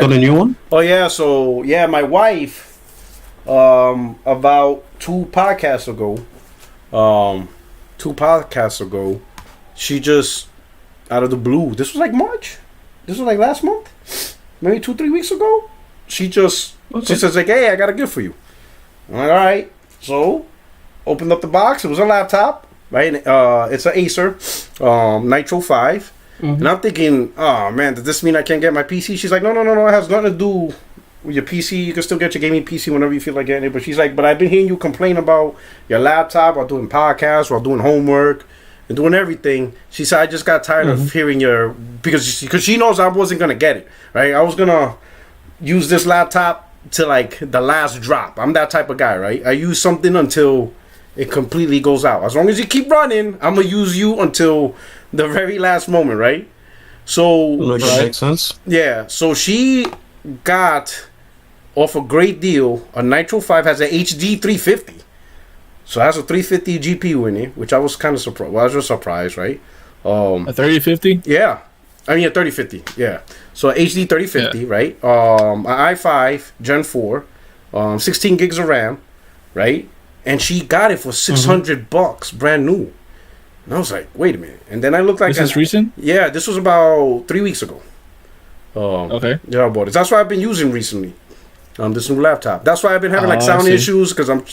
Got a new one? Oh yeah, so yeah, my wife, about two podcasts ago, she just out of the blue. This was like March. This was like last month, maybe 2-3 weeks ago. She says like, "Hey, I got a gift for you." I'm like, all right. So opened up the box. It was a laptop, right? It's an Acer Nitro 5. And I'm thinking, oh man, does this mean I can't get my PC? She's like, no, it has nothing to do with your PC. You can still get your gaming PC whenever you feel like getting it. But she's like, but I've been hearing you complain about your laptop while doing podcasts, while doing homework, and doing everything. She said, I just got tired of hearing because she knows I wasn't gonna get it, right? I was gonna use this laptop to like the last drop. I'm that type of guy, right? I use something until it completely goes out. As long as you keep running, I'm gonna use you until the very last moment, right? So Makes sense. Yeah, so she got off a great deal. A Nitro 5 has an HD 350, so it has a 350 GPU in it, which I was kind of surprised. Well, I was just surprised, right? A 3050? Yeah, I mean a 3050. Yeah, so HD 3050, right? An i5 Gen 4, 16 gigs of RAM, right? And she got it for $600, brand new. And I was like, wait a minute. And then I looked like... This is recent? Yeah, this was about 3 weeks ago. Okay. Yeah, I bought it. That's what I've been using recently. This new laptop. That's why I've been having like sound issues, because I'm,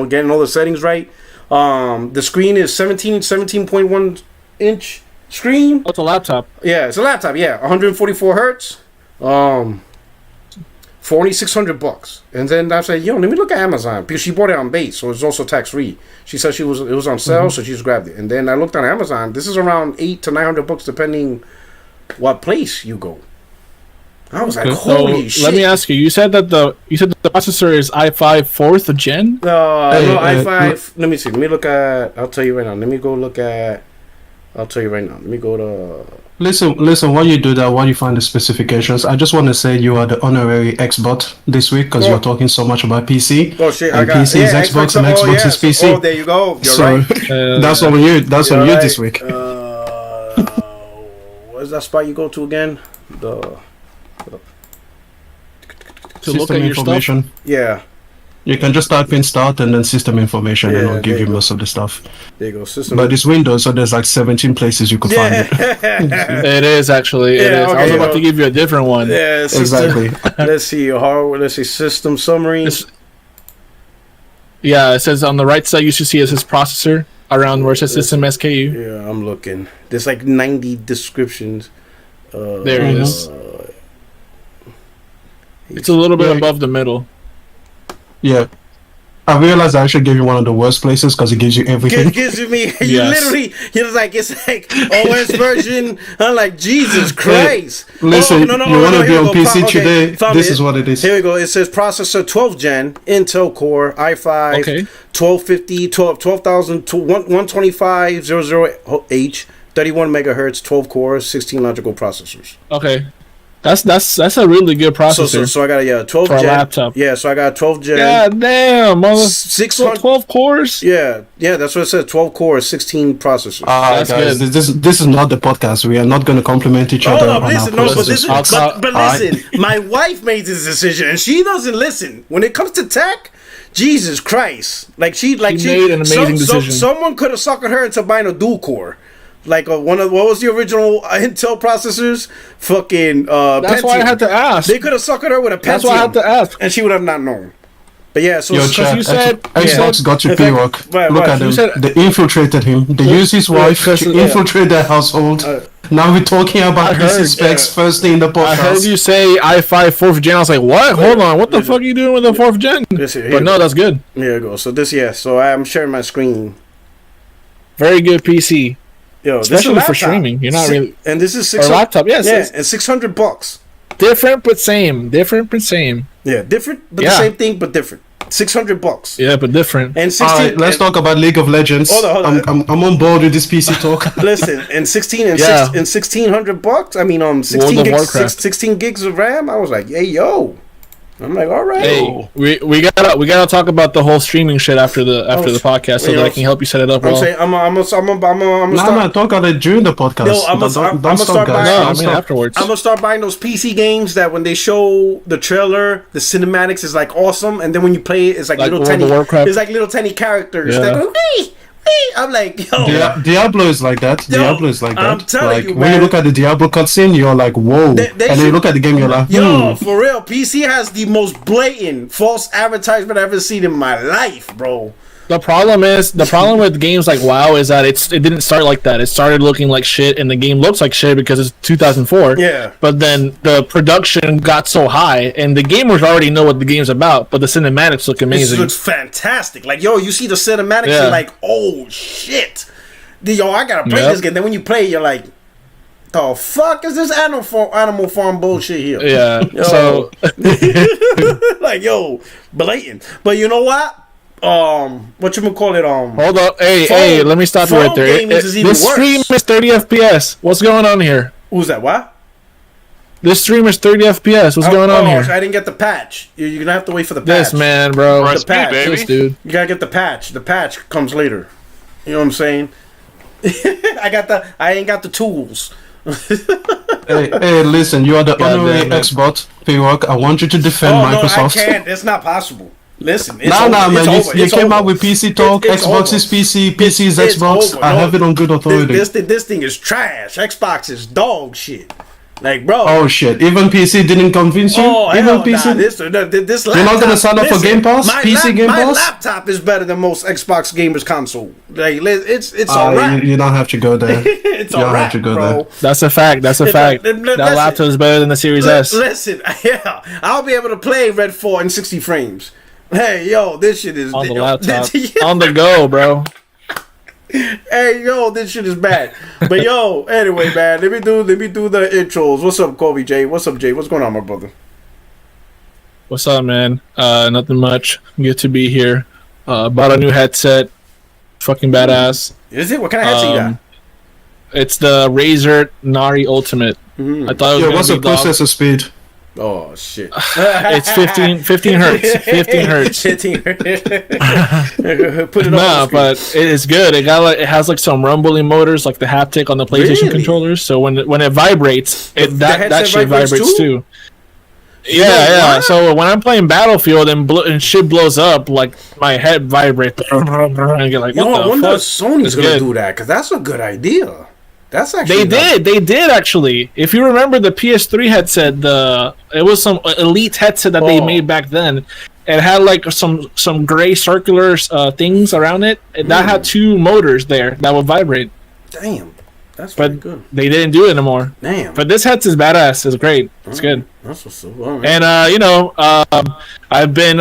getting all the settings right. The screen is 17.1 inch screen. Oh, it's a laptop. Yeah, it's a laptop. Yeah, 144 hertz. For only $600. And then I said, let me look at Amazon, because she bought it on base, so it's also tax free. She said it was on sale, so she just grabbed it. And then I looked on Amazon. This is around $800 to $900 depending what place you go. I was like, holy shit! Let me ask you. You said that the processor is i5 4th gen. No, i5. Let me see. Let me look at. I'll tell you right now. Let me go look at. I'll tell you right now. Let me go to. Listen. While you do that, while you find the specifications, I just want to say you are the honorary Xbot this week because you're talking so much about PC. Oh shit! And PC is Xbox and Xbox is PC. Oh, there you go. You're so right. That's on you. That's on you this week. Where's that spot you go to again? To look at your information. Stuff? Yeah. You can just type in start and then system information, and it'll give you most of the stuff. There you go. System. But it's Windows, so there's like 17 places you could find it. It is actually. It is. Okay, I was about to give you a different one. Yeah, exactly. Let's see hardware. Let's see system summary. Yeah, it says on the right side you should see it says processor around where it says system SKU. Yeah, I'm looking. There's like 90 descriptions. There it is. It's a little bit above the middle. Yeah. I realized I actually gave you one of the worst places because it gives you everything. It gives me, literally, it's like OS version. I'm like, Jesus Christ. Listen, you want to be on PC today, this is what it is. Here we go. It says processor 12th gen, Intel Core, i5, 1250, 12500H, 31 megahertz, 12 cores, 16 logical processors. Okay. That's a really good processor. So I got a 12 for gen. A laptop. Yeah, so I got a 12 gen. God damn, mother. 12 cores? Yeah, that's what it says. 12 cores, 16 processors. That's guys, good. This is not the podcast. We are not going to compliment each other. But listen, my wife made this decision, and she doesn't listen. When it comes to tech, Jesus Christ. She made an amazing decision. Someone could have suckered her into buying a dual core. Like what was the original Intel processors? Fucking That's Pentium. why I had to ask. They could have suckered her with a Pentium. That's why I had to ask. And she would have not known. But yeah, so you said Xbox got you P-Rock. Look at them. They infiltrated him. They used his wife to infiltrate their household. Now we're talking about PC specs first thing in the podcast. I heard you say i5 4th gen. I was like, what? Hold on. What the fuck are you doing with the 4th gen? But no, that's good. Here we go. So so I'm sharing my screen. Very good PC. Yo, especially for streaming, you're not really. And this is $600. Laptop, yes, and $600. Different but same. Yeah, different but the same thing, but different. $600. Yeah, but different. And 16. All right, let's talk about League of Legends. Hold on. I'm on board with this PC talk. Listen, and $1,600. I mean, 16 gigs of RAM. I was like, hey yo. I'm like, all right. Hey, we gotta talk about the whole streaming shit after the podcast, so that I can help you set it up. I'm saying I'm gonna start. No, talk about it during the podcast. No, I'm gonna start buying. No, I mean afterwards. I'm gonna start buying those PC games that when they show the trailer, the cinematics is like awesome, and then when you play it, it's like little tiny. It's like little tiny characters that go, wee. I'm like, yo. Diablo is like that. Diablo is like that. I'm telling you, man. When you look at the Diablo cutscene, you're like, whoa. And then you look at the game, you're like, Yo, for real, PC has the most blatant false advertisement I've ever seen in my life, bro. The problem with games like WoW is that it didn't start like that. It started looking like shit, and the game looks like shit because it's 2004. Yeah. But then the production got so high, and the gamers already know what the game's about. But the cinematics look amazing. It looks fantastic. Like, yo, you see the cinematics, you're like, oh shit, yo, I gotta play this game. Then when you play, you're like, the fuck is this Animal Farm bullshit here? Yeah. Yo. So, like, yo, blatant. But you know what? Whatchamacallit, hold up. Hey, let me stop you right there. This stream is 30 FPS. What's going on here? Who's that? What? This stream is 30 FPS. What's going on here? I didn't get the patch. You're gonna have to wait for the patch. This man, bro. The patch, this dude. You gotta get the patch. The patch comes later. You know what I'm saying? I ain't got the tools. hey, listen, you are the honorary Xbox P-Rock. I want you to defend Microsoft. No, I can't. It's not possible. Listen, it's man. You came over. out with PC talk. Xbox is PC. PC is Xbox. I have it on good authority. This thing is trash. Xbox is dog shit. Like, bro. Oh shit! Even PC didn't convince you. Even PC. Nah, this laptop, you're not gonna sign up for Game Pass. PC Game Pass. My laptop is better than most Xbox gamers' console. Like, it's alright. You don't have to go there. It's alright, bro. That's a fact. That laptop is better than the Series S. Listen, yeah, I'll be able to play Redfall in 60 frames. Hey, yo, this shit is on the laptop, on the go, bro. Hey, yo, this shit is bad. But yo, anyway, man, let me do the intros. What's up, Kobe J? What's up, Jay? What's going on, my brother? What's up, man? Nothing much. Good to be here. Bought a new headset. Fucking badass. Is it? What kind of headset you got? It's the Razer Nari Ultimate. I thought it was what's the processor speed? Oh shit! It's 15 hertz. 15 hertz. 15 hertz. Put it on. But it is good. It has like some rumbling motors, like the haptic on the PlayStation controllers. So when it vibrates, that shit vibrates too. Yeah. So when I'm playing Battlefield and shit blows up, like my head vibrates and I get like, I wonder if Sony's gonna do that, because that's a good idea. That's actually they did actually. If you remember the PS3 headset, it was some elite headset that they made back then. It had like some gray circular things around it. That had two motors there that would vibrate. Damn, that's pretty good. They didn't do it anymore. Damn. But this headset's badass. It's great. It's good. That's what's up. Right. And I've been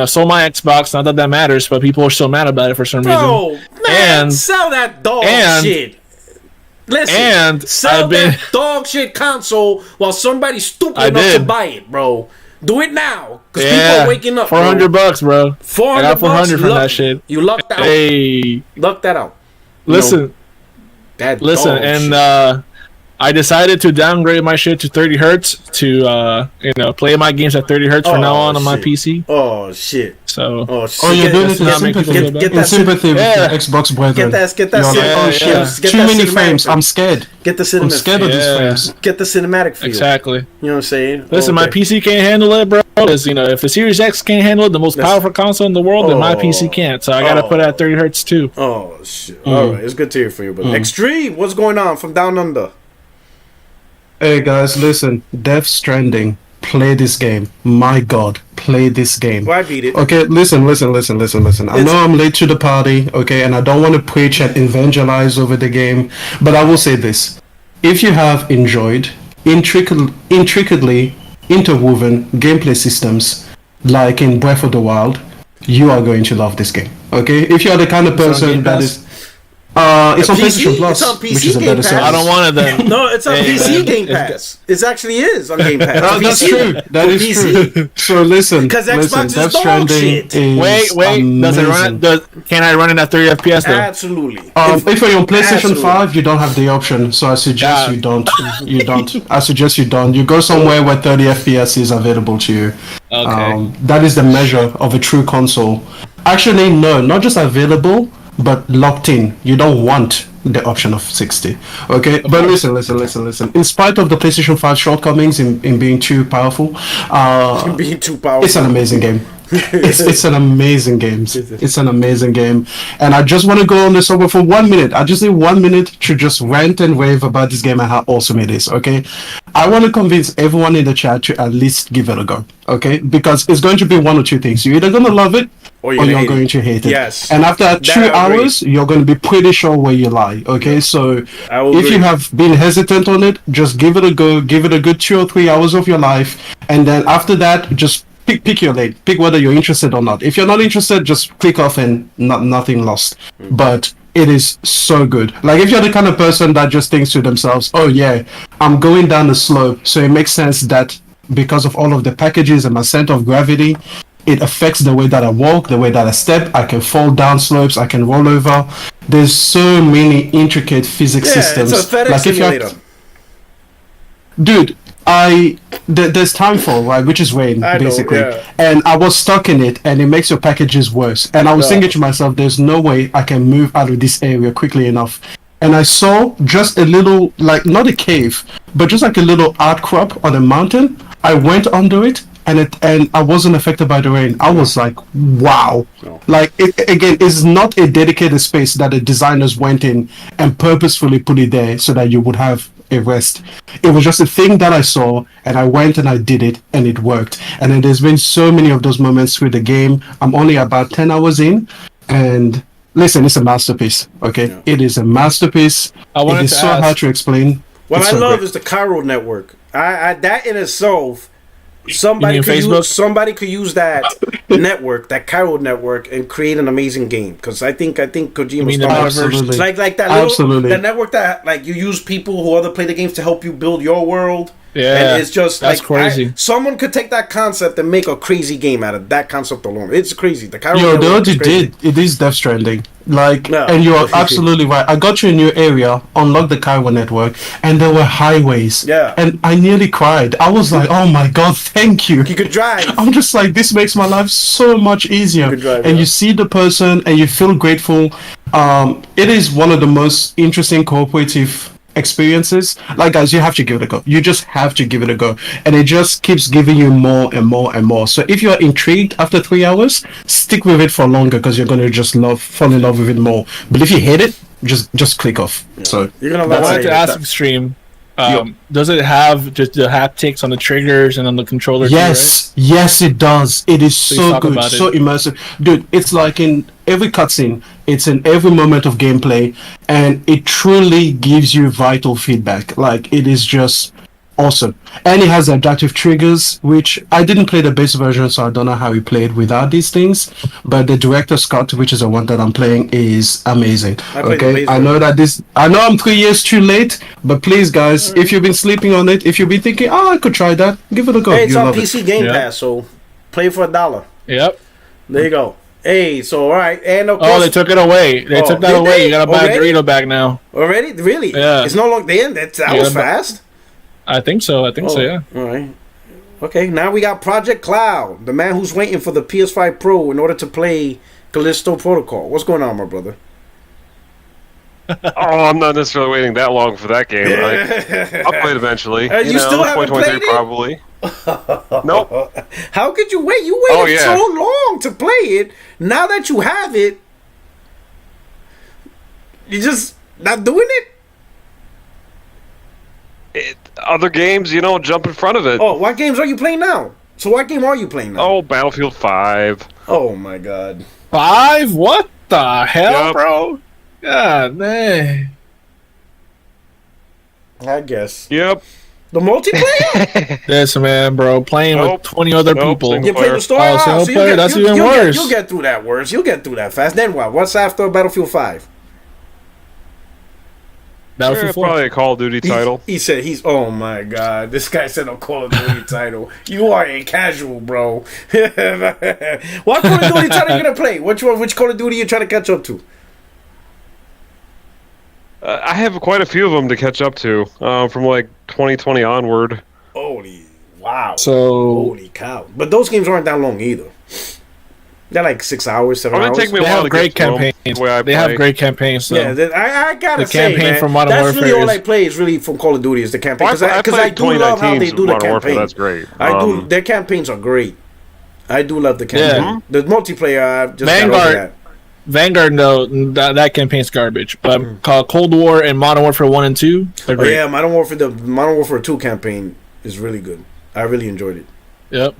sold my Xbox. Not that matters, but people are still mad about it for some reason. Man, sell that dog shit. Listen, sell that dog shit console while somebody's stupid enough to buy it, bro. Do it now, because people are waking up. $400, bro. 400. I got 400 from that shit. You lucked out. Hey, lucked that out. Listen, and I decided to downgrade my shit to 30 hertz to play my games at 30 hertz from now on my PC. Oh shit! So you're doing it in sympathy with the Xbox brethren. Get that. Too many frames. I'm scared. Get the cinematic. I'm scared of these frames. Get the cinematic feel. Exactly. You know what I'm saying? Listen, my PC can't handle it, bro. Because if the Series X can't handle it, the most powerful console in the world, then my PC can't. So I gotta put it at 30 hertz too. Oh shit! All right, it's good to hear from you, brother. Extreme, what's going on from down under? Hey guys, listen. Death Stranding. Play this game. My God, play this game. Why beat it? Okay, listen. I know I'm late to the party, okay, and I don't want to preach and evangelize over the game, but I will say this. If you have enjoyed intricately interwoven gameplay systems like in Breath of the Wild, you are going to love this game, okay? If you are the kind of person that is... It's on PlayStation Plus. It's on PC which is a Game better Pass. service. I don't want it then. No, it's on PC Game Pass. It actually is on Game Pass. That's true. That is true. So listen, because Xbox is Death dog Stranding shit. is Wait. Does it run? Can I run it at 30 FPS though? Absolutely. If you're on PlayStation 5, you don't have the option. So I suggest you don't. You don't. I suggest you don't. You go somewhere where 30 FPS is available to you. Okay. That is the measure of a true console. Actually, no, not just available, but locked in. You don't want the option of 60. Okay, but listen. In spite of the PlayStation 5 shortcomings in being too powerful, it's an amazing game. It's an amazing game. It's an amazing game. And I just want to go on this over for 1 minute. I just need 1 minute to just rant and rave about this game and how awesome it is. Okay, I want to convince everyone in the chat to at least give it a go. Okay, because it's going to be one or two things. You're either going to love it or you're going to hate it. Yes. And after 2 hours, you're going to be pretty sure where you lie. Okay, so if you have been hesitant on it, just give it a go. Give it a good 2 or 3 hours of your life, and then after that, just pick your lane. Pick whether you're interested or not. If you're not interested, just click off and nothing lost. But it is so good. Like if you're the kind of person that just thinks to themselves, "Oh yeah, I'm going down the slope," so it makes sense that because of all of the packages and my center of gravity, it affects the way that I walk, the way that I step. I can fall down slopes. I can roll over. There's so many intricate physics systems. It's a FedEx simulator. Dude, there's timefall, right, which is rain, basically. And I was stuck in it, and it makes your packages worse. And I was thinking to myself, there's no way I can move out of this area quickly enough. And I saw just a little, like, not a cave, but just like a little outcrop on a mountain. I went under it, and I wasn't affected by the rain. I was like, wow. Like, again, it's not a dedicated space that the designers went in and purposefully put it there so that you would have a rest. It was just a thing that I saw, and I went and I did it, and it worked. And then there's been so many of those moments through the game. I'm only about 10 hours in, and listen, it's a masterpiece. Okay, it is a masterpiece. It is so hard to explain. What I love is the chiral network. I that in itself, somebody could use that network, that chiral network, and create an amazing game. Because I think Kojima's like that network that like you use people who other play the games to help you build your world. Yeah, and it's just that's like crazy. Someone could take that concept and make a crazy game out of that concept alone. It's crazy. The chiral network. They already did. It is Death Stranding. And you are absolutely right. I got to a new area, unlocked the chiral network, and there were highways. Yeah. And I nearly cried. I was like, oh my god, thank you. You could drive. I'm just like, this makes my life so much easier. You drive, and you see the person and you feel grateful. It is one of the most interesting cooperative experiences. Like, guys, you have to give it a go. You just have to give it a go, and it just keeps giving you more and more and more. So if you're intrigued after 3 hours, stick with it for longer, because you're going to just fall in love with it more. But if you hate it, just click off. So you're gonna. I wanted to ask Extreme, does it have just the haptics on the triggers and on the controller? Yes, too, right? Yes, it does. It is so good, so immersive, dude. It's like in every cutscene, it's in every moment of gameplay, and it truly gives you vital feedback. Like, it is just awesome. And it has adaptive triggers, which I didn't play the base version, so I don't know how he played without these things. But the director's cut, which is the one that I'm playing, is amazing. Okay, I know I'm 3 years too late, but please, guys, if you've been sleeping on it, if you've been thinking, I could try that, give it a go. Hey, it's on PC Game Pass, so play for $1. Yep. There you go. Hey, so all right, and of course, they took it away. They took that away. You gotta buy a Dorito bag now. Already? Really? Yeah. It's no longer then. That was fast. I think so. Yeah. All right. Okay, now we got Project Cloud, the man who's waiting for the PS5 Pro in order to play Callisto Protocol. What's going on, my brother? I'm not necessarily waiting that long for that game. I'll play it eventually. You still haven't played it? Probably. Nope. How could you wait? You waited so long to play it. Now that you have it, you're just not doing it? Other games, jump in front of it. Oh, what games are you playing now? So what game are you playing now? Oh, Battlefield 5. Oh, my God. 5? What the hell, bro? God, dang. I guess. Yep. The multiplayer? Yes, man, bro. Playing with 20 other people. You play the story? Single player? That's even worse. You'll get through that worse. You'll get through that fast. Then what? What's after Battlefield 5? Battlefield 4. Probably a Call of Duty title. He said oh my god, this guy said a Call of Duty title. You are a casual, bro. What Call of Duty title are you gonna play? Which Call of Duty are you trying to catch up to? I have quite a few of them to catch up to from like 2020 onward. Holy wow! Holy cow! But those games aren't that long either. They're like 6 hours, 7 hours. They have great campaigns. They have great campaigns. So. Yeah, I gotta say, campaign man, from Modern that's Warfare really all I play is really from Call of Duty is the campaign because I do love how they do the campaign. That's great. Their campaigns are great. I do love the campaign. Yeah. The multiplayer, I just Vanguard, no, that campaign's garbage. But Cold War and Modern Warfare 1 and 2, they're great. Yeah, Modern Warfare 2 campaign is really good. I really enjoyed it. Yep.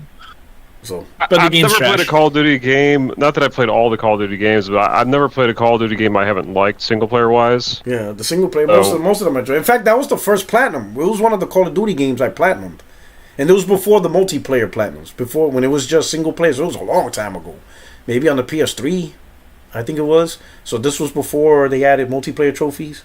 So, but I've never played a Call of Duty game. Not that I played all the Call of Duty games, but I've never played a Call of Duty game I haven't liked single player wise. Yeah, the single player, most of them I enjoy. In fact, that was the first platinum. It was one of the Call of Duty games I platinumed. And it was before the multiplayer platinums. Before, when it was just single players, it was a long time ago. Maybe on the PS3, I think it was. So this was before they added multiplayer trophies.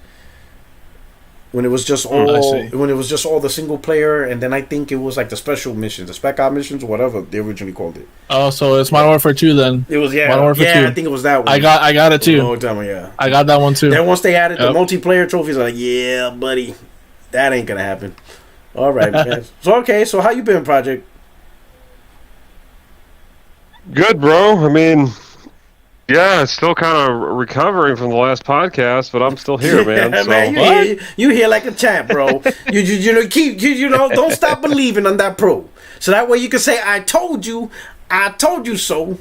When it was just all the single player, and then I think it was like the special missions, the spec op missions, or whatever they originally called it. Oh, so it's Modern Warfare 2 then. It was Modern Warfare 2. I think it was that one. I got it too. I got that one too. Then once they added the multiplayer trophies, I'm like, yeah, buddy, that ain't gonna happen. All right, guys. So how you been, Project? Good, bro. I mean, yeah, still kind of recovering from the last podcast, but I'm still here, man. Yeah, so. man, you here like a champ, bro. you know, don't stop believing on that pro. So that way you can say, I told you so.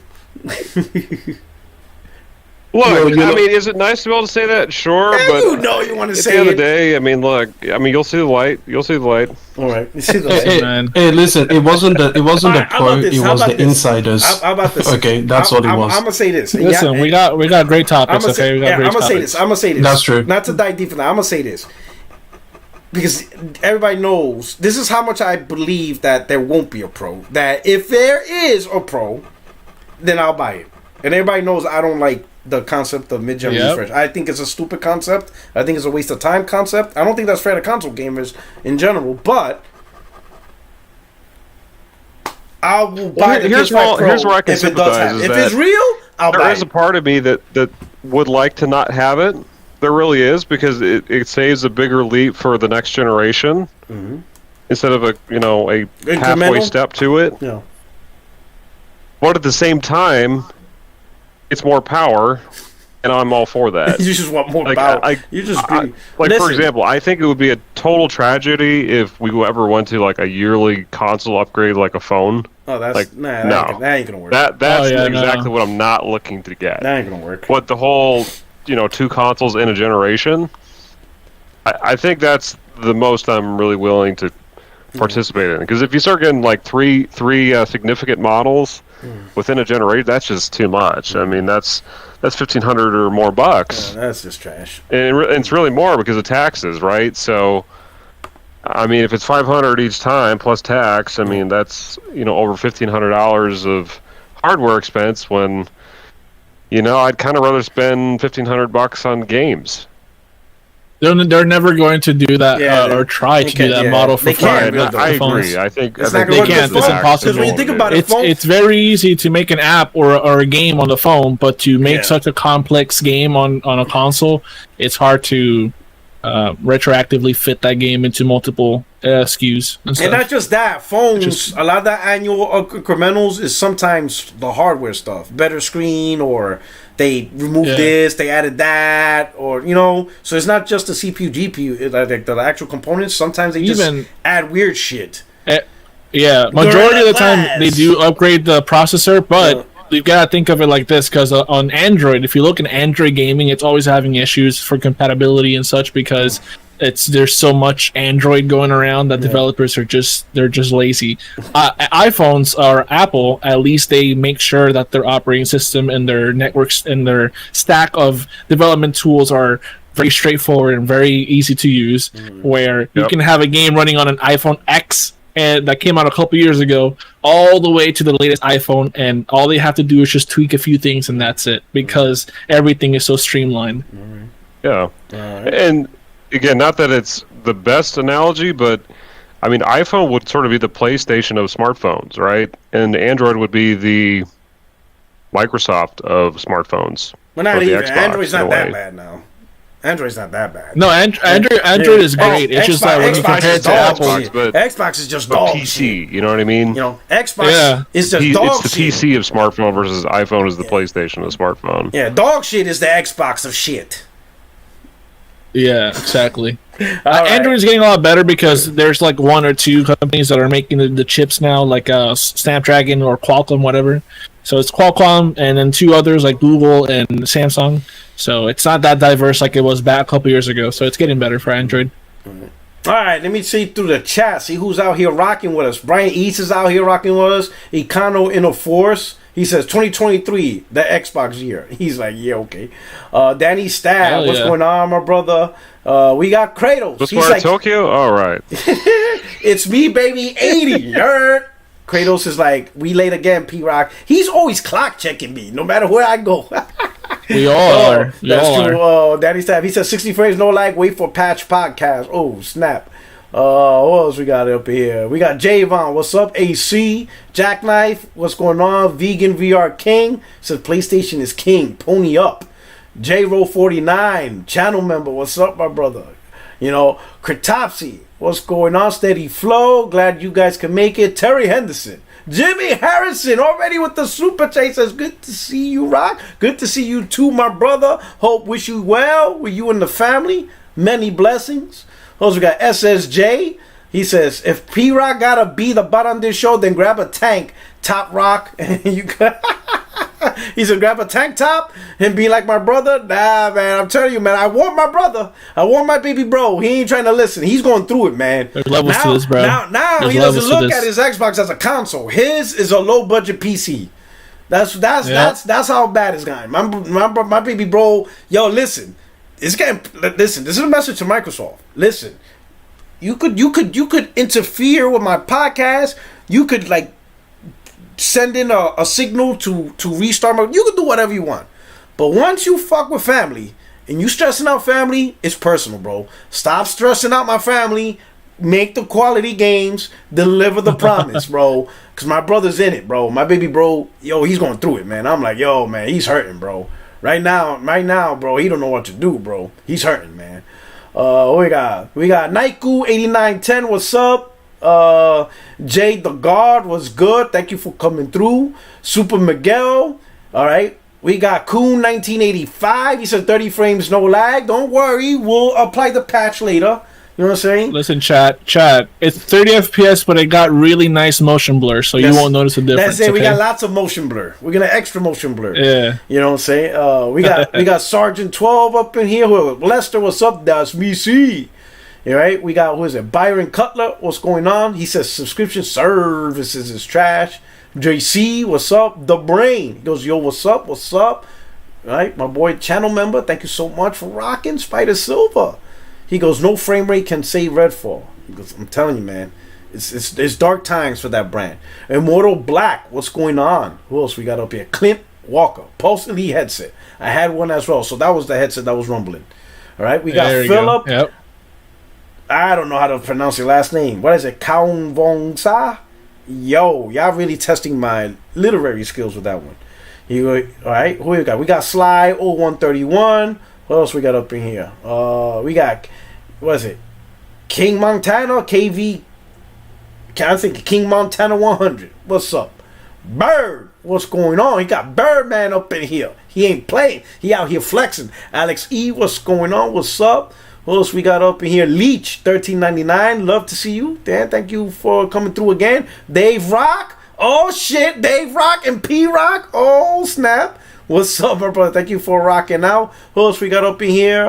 Look, I mean, is it nice to be able to say that? Sure, yeah, but you want to say at the end of the day, I mean, look, you'll see the light. You'll see the light. All right, you see the light. Hey, listen, it wasn't the pro, it was the insiders. How about this? Okay, that's what it was. I'm gonna say this. Listen, we got great topics. I'm gonna say this. That's true. Not to dive deep in that, I'm gonna say this because everybody knows this is how much I believe that there won't be a pro. That if there is a pro, then I'll buy it. And everybody knows I don't like the concept of mid-gen refresh. I think it's a stupid concept. I think it's a waste of time concept. I don't think that's fair to console gamers in general, but I will buy the PS5 Pro here's where I can if it does happen. If it's real, I'll buy it. There is a part of me that would like to not have it. There really is, because it saves a bigger leap for the next generation instead of a halfway step to it. Yeah. But at the same time, it's more power, and I'm all for that. You just want more power. For example, I think it would be a total tragedy if we ever went to like a yearly console upgrade, like a phone. Oh, that's that ain't gonna work. That's exactly what I'm not looking to get. That ain't gonna work. But the whole, 2 consoles in a generation, I think that's the most I'm really willing to participate in. Because if you start getting like three significant models within a generation, that's just too much. I mean, that's $1,500 or more bucks. Yeah, that's just trash. And it's really more because of taxes, right? So, I mean, if it's $500 each time plus tax, I mean, that's over $1,500 of hardware expense. When I'd kind of rather spend $1,500 on games. They're never going to do that or try to do that model for fun. I agree. I think they can't. It's impossible. Because when you think about it, it's very easy to make an app or a game on the phone, but to make such a complex game on a console, it's hard to retroactively fit that game into multiple SKUs. And not just that, phones, a lot of that annual incrementals is sometimes the hardware stuff. Better screen, or they removed this, they added that, or so it's not just the CPU, GPU, like the actual components. Sometimes they just add weird shit. Majority of the time they do upgrade the processor, but you've got to think of it like this, because on Android, if you look at Android gaming, it's always having issues for compatibility and such, because there's so much Android going around that developers are just lazy. iPhones or Apple, at least they make sure that their operating system and their networks and their stack of development tools are very straightforward and very easy to use, where you can have a game running on an iPhone X and that came out a couple years ago, all the way to the latest iPhone, and all they have to do is just tweak a few things, and that's it, because everything is so streamlined. Yeah, and again, not that it's the best analogy, but I mean, iPhone would sort of be the PlayStation of smartphones, right? And Android would be the Microsoft of smartphones. Well, not even. Xbox, Android's not that bad now. Android's not that bad. No, Android is great. It's just that when you compare it to Apple, Xbox is just dog PC. Shit. You know what I mean? Xbox is just dog shit. It's the PC of smartphone versus iPhone is the PlayStation of smartphone. Yeah, dog shit is the Xbox of shit. Yeah, exactly. Android is getting a lot better because there's like one or two companies that are making the chips now, like Snapdragon or Qualcomm, whatever. So it's Qualcomm and then two others like Google and Samsung. So it's not that diverse like it was back a couple years ago. So it's getting better for Android. All right, let me see through the chat. See who's out here rocking with us. Brian East is out here rocking with us. Econo in a Force. He says 2023, the Xbox year. He's like, yeah, okay. Danny Stab, what's going on, my brother? We got Kratos. What's more, like, Tokyo? All right. It's me, baby, 80. Nerd. Kratos is like, we late again, P-Rock. He's always clock checking me, no matter where I go. We all are. That's true. Danny Stab, he says 60 frames, no lag, wait for patch podcast. Oh, snap. What else we got up here? We got Javon. What's up? AC. Jackknife. What's going on? Vegan VR King. Says PlayStation is king. Pony up. JRO49. Channel member. What's up, my brother? Kritopsy. What's going on? Steady Flow. Glad you guys can make it. Terry Henderson. Jimmy Harrison. Already with the super chat. Says good to see you, Rock. Good to see you too, my brother. Hope wish you well with you and the family. Many blessings. Also, we got SSJ. He says, if P-Rock gotta be the butt on this show, then grab a tank, Top Rock. And you got he said, grab a tank top and be like my brother. Nah, man, I'm telling you, man, I want my brother. I want my baby bro. He ain't trying to listen. He's going through it, man. There's levels to this, bro. Now he doesn't look at his Xbox as a console. His is a low budget PC. That's how bad it's gotten. My baby bro, yo, listen. Listen, this is a message to Microsoft. Listen, you could interfere with my podcast. You could like send in a signal to restart my. You could do whatever you want. But once you fuck with family and you stressing out family, it's personal, bro. Stop stressing out my family. Make the quality games. Deliver the promise, bro. Cause my brother's in it, bro. My baby bro, yo, he's going through it, man. I'm like, yo, man, he's hurting, bro. Right now, bro, he don't know what to do, bro. He's hurting, man. We got Naiku 8910. What's up? Jay the Guard was good. Thank you for coming through. Super Miguel. All right. We got Coon 1985. He said 30 frames, no lag. Don't worry, we'll apply the patch later. You know what I'm saying? Listen, chat. It's 30 FPS, but it got really nice motion blur, so you won't notice a difference. That's it. Okay? We got lots of motion blur. We're gonna extra motion blur. Yeah. You know what I'm saying? We got Sergeant 12 up in here. Lester, what's up? That's me. See. All right. We got Byron Cutler. What's going on? He says subscription services is trash. JC, what's up? The Brain. He goes, yo, what's up? What's up? All right, my boy, channel member. Thank you so much for rocking. Spider Silver. He goes, no frame rate can save Redfall. He goes, I'm telling you, man, it's dark times for that brand. Immortal Black, what's going on? Who else we got up here? Clint Walker, Pulse Elite headset. I had one as well, so that was the headset that was rumbling. All right, we got Philip. Yep. I don't know how to pronounce your last name. What is it? Kaun Vong Sa? Yo, y'all really testing my literary skills with that one. All right, who we got? We got Sly 0131. What else we got up in here? We got, what is it? King Montana, KV. I think King Montana 100. What's up? Bird, what's going on? He got Birdman up in here. He ain't playing. He out here flexing. Alex E, what's going on? What's up? What else we got up in here? Leech 1399. Love to see you. Dan, thank you for coming through again. Dave Rock. Oh shit, Dave Rock and P Rock. Oh snap. What's up, my brother? Thank you for rocking out. Who else we got up in here?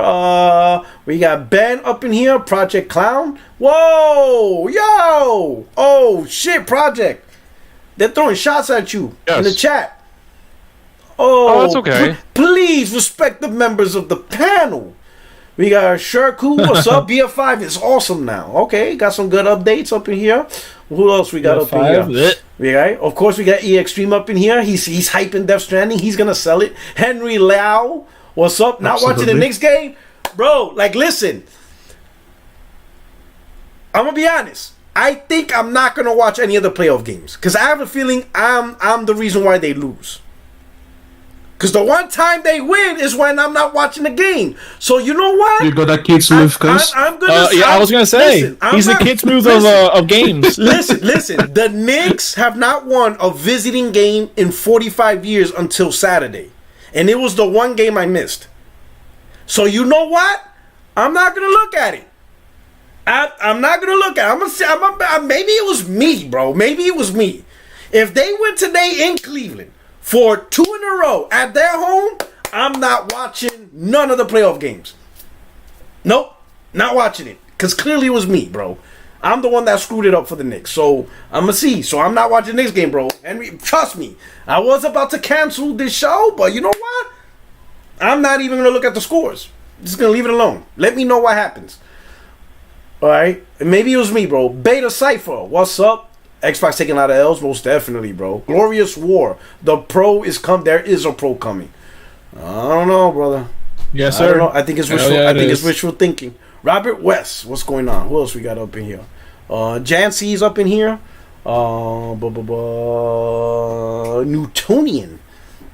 We got Ben up in here. Project Clown. Whoa, yo. Oh, shit, Project. They're throwing shots at you in the chat. Oh, that's okay. Please respect the members of the panel. We got Shirku. What's up? BF5 is awesome now. Okay, got some good updates up in here. Who else we got up in here? Right? Of course, we got E Extreme up in here. He's hyping Death Stranding. He's gonna sell it. Henry Lau, what's up? Not watching the Knicks game, bro. Like, listen, I'm gonna be honest. I think I'm not gonna watch any of the playoff games because I have a feeling I'm the reason why they lose. Because the one time they win is when I'm not watching the game. So you know what? You got that kid smooth curse? I was gonna say he's the kid smooth of games. Listen. The Knicks have not won a visiting game in 45 years until Saturday, and it was the one game I missed. So you know what? I'm not gonna look at it. I'm not gonna look at it. I'm gonna say maybe it was me, bro. Maybe it was me. If they win today in Cleveland for 2 in a row at their home, I'm not watching none of the playoff games. Nope, not watching it. Because clearly it was me, bro. I'm the one that screwed it up for the Knicks. So, I'm going to see. So, I'm not watching the Knicks game, bro. And trust me, I was about to cancel this show, but you know what? I'm not even going to look at the scores. I'm just going to leave it alone. Let me know what happens. All right? And maybe it was me, bro. Beta Cypher, what's up? Xbox taking a lot of L's, most definitely, bro. Glorious War. The pro is there is a pro coming. I don't know, brother. Yes, sir. I don't know. I think it's wishful. I think it's wishful thinking. Robert West, what's going on? Who else we got up in here? Jancy's up in here. Newtonian.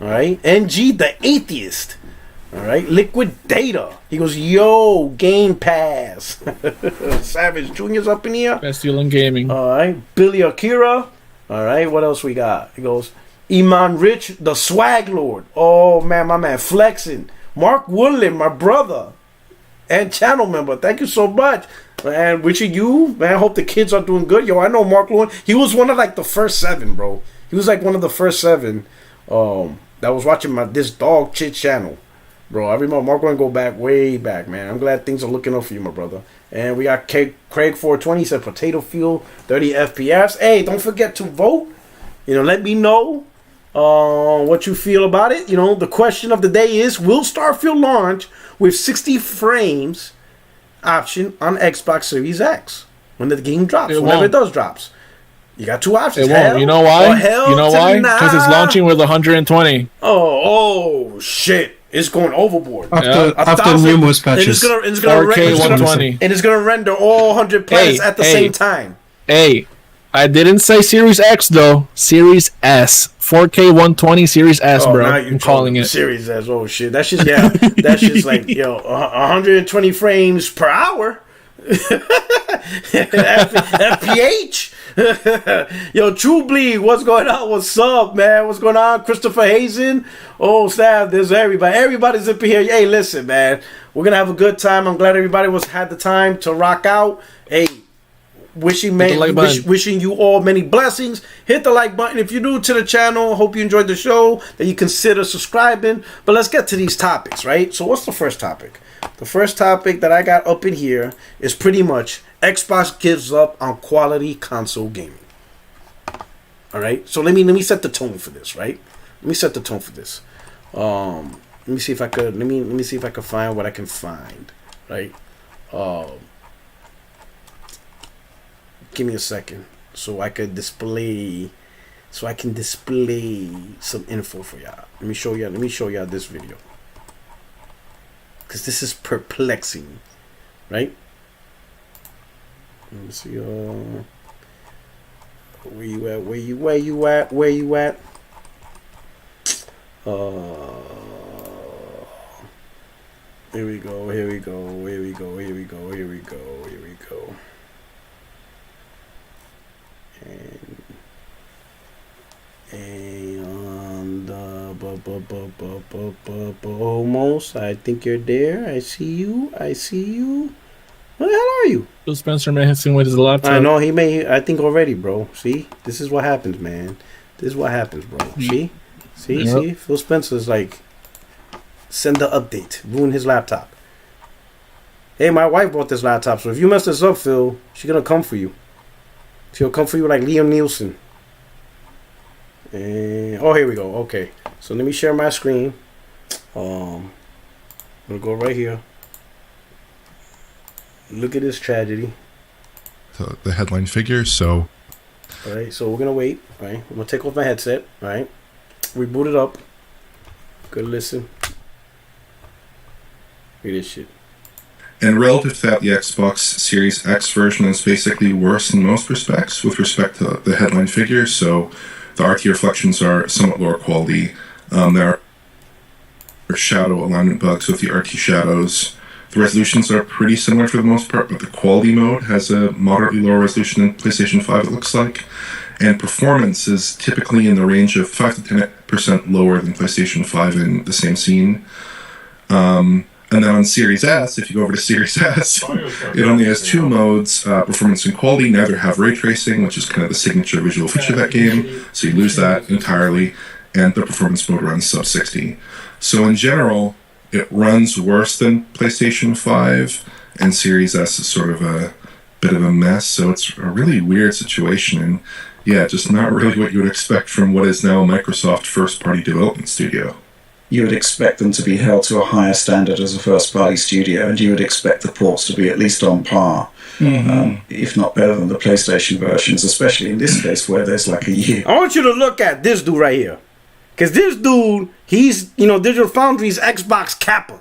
All right. NG the Atheist. All right. Liquid Data. He goes, yo, Game Pass. Savage Jr.'s up in here. Best deal in gaming. All right. Billy Akira. All right. What else we got? He goes, Iman Rich, the Swag Lord. Oh, man, my man flexing. Mark Woodland, my brother. And channel member. Thank you so much. Man, wishing you, man, I hope the kids are doing good. Yo, I know Mark Lewin. He was one of like the first 7, bro. He was like one of the first 7 that was watching this dog chit channel. Bro, I remember Mark Lewin go back, way back, man. I'm glad things are looking up for you, my brother. And we got Craig420. He said Potato Field 30FPS. Hey, don't forget to vote. You know, let me know what you feel about it. You know, the question of the day is, will Starfield launch with 60 frames option on Xbox Series X when the game drops, whenever it does drops? You got 2 options. It won't. You know why? Because it's launching with 120. Oh shit. It's going overboard. After numerous patches. And it's gonna 4K 120. And it's going to render all 100 planets at the same time. Hey, I didn't say Series X, though. Series S. 4K 120 Series S, bro. I'm calling it. Series S. Oh, shit. That's just, yeah. That's just like, 120 frames per hour. FPH. Yo, True Bleed, what's going on? What's up, man? What's going on? Christopher Hazen. Oh, snap, there's everybody. Everybody's up here. Hey, listen, man. We're gonna have a good time. I'm glad everybody had the time to rock out. Hey, wishing you all many blessings. Hit the like button if you're new to the channel. Hope you enjoyed the show, that you consider subscribing. But let's get to these topics, right? So what's the first topic? The first topic that I got up in here is pretty much Xbox gives up on quality console gaming. All right, so let me set the tone for this, right? Let me set the tone for this. Let me see if I could. Let me see if I can find what I can find. Right. Give me a second, so I could display. So I can display some info for y'all. Let me show y'all this video. Because this is perplexing, right? Let me see. Where you at? Here we go. And almost. I think you're there. I see you. Where the hell are you? Phil Spencer messing with his laptop. I know he may. I think already, bro. See, this is what happens, man. This is what happens, bro. See. Phil Spencer's like, send the update. Ruin his laptop. Hey, my wife bought this laptop, so if you mess this up, Phil, she's gonna come for you. She'll come for you like Liam Nielsen. And here we go. Okay, so let me share my screen. I'm gonna go right here. Look at this tragedy. So the headline figures. So. All right. So we're gonna wait. All right. I'm gonna take off my headset. All right. Reboot it up. Good listen. Look at this shit. And relative to that, the Xbox Series X version is basically worse in most respects with respect to the headline figure. So the RT reflections are somewhat lower quality. There are shadow alignment bugs with the RT shadows. The resolutions are pretty similar for the most part, but the quality mode has a moderately lower resolution than PlayStation 5, it looks like. And performance is typically in the range of 5 to 10% lower than PlayStation 5 in the same scene. And then on Series S, if you go over to Series S, it only has two modes, performance and quality. Neither have ray tracing, which is kind of the signature visual feature of that game, so you lose that entirely. And the performance mode runs sub 60. So in general, it runs worse than PlayStation 5, and Series S is sort of a bit of a mess. So it's a really weird situation, and yeah, just not really what you would expect from what is now a Microsoft first-party development studio. You would expect them to be held to a higher standard as a first-party studio, and you would expect the ports to be at least on par, if not better than the PlayStation versions, especially in this case where there's like a year. I want you to look at this dude right here. Because this dude, he's, Digital Foundry's Xbox capper.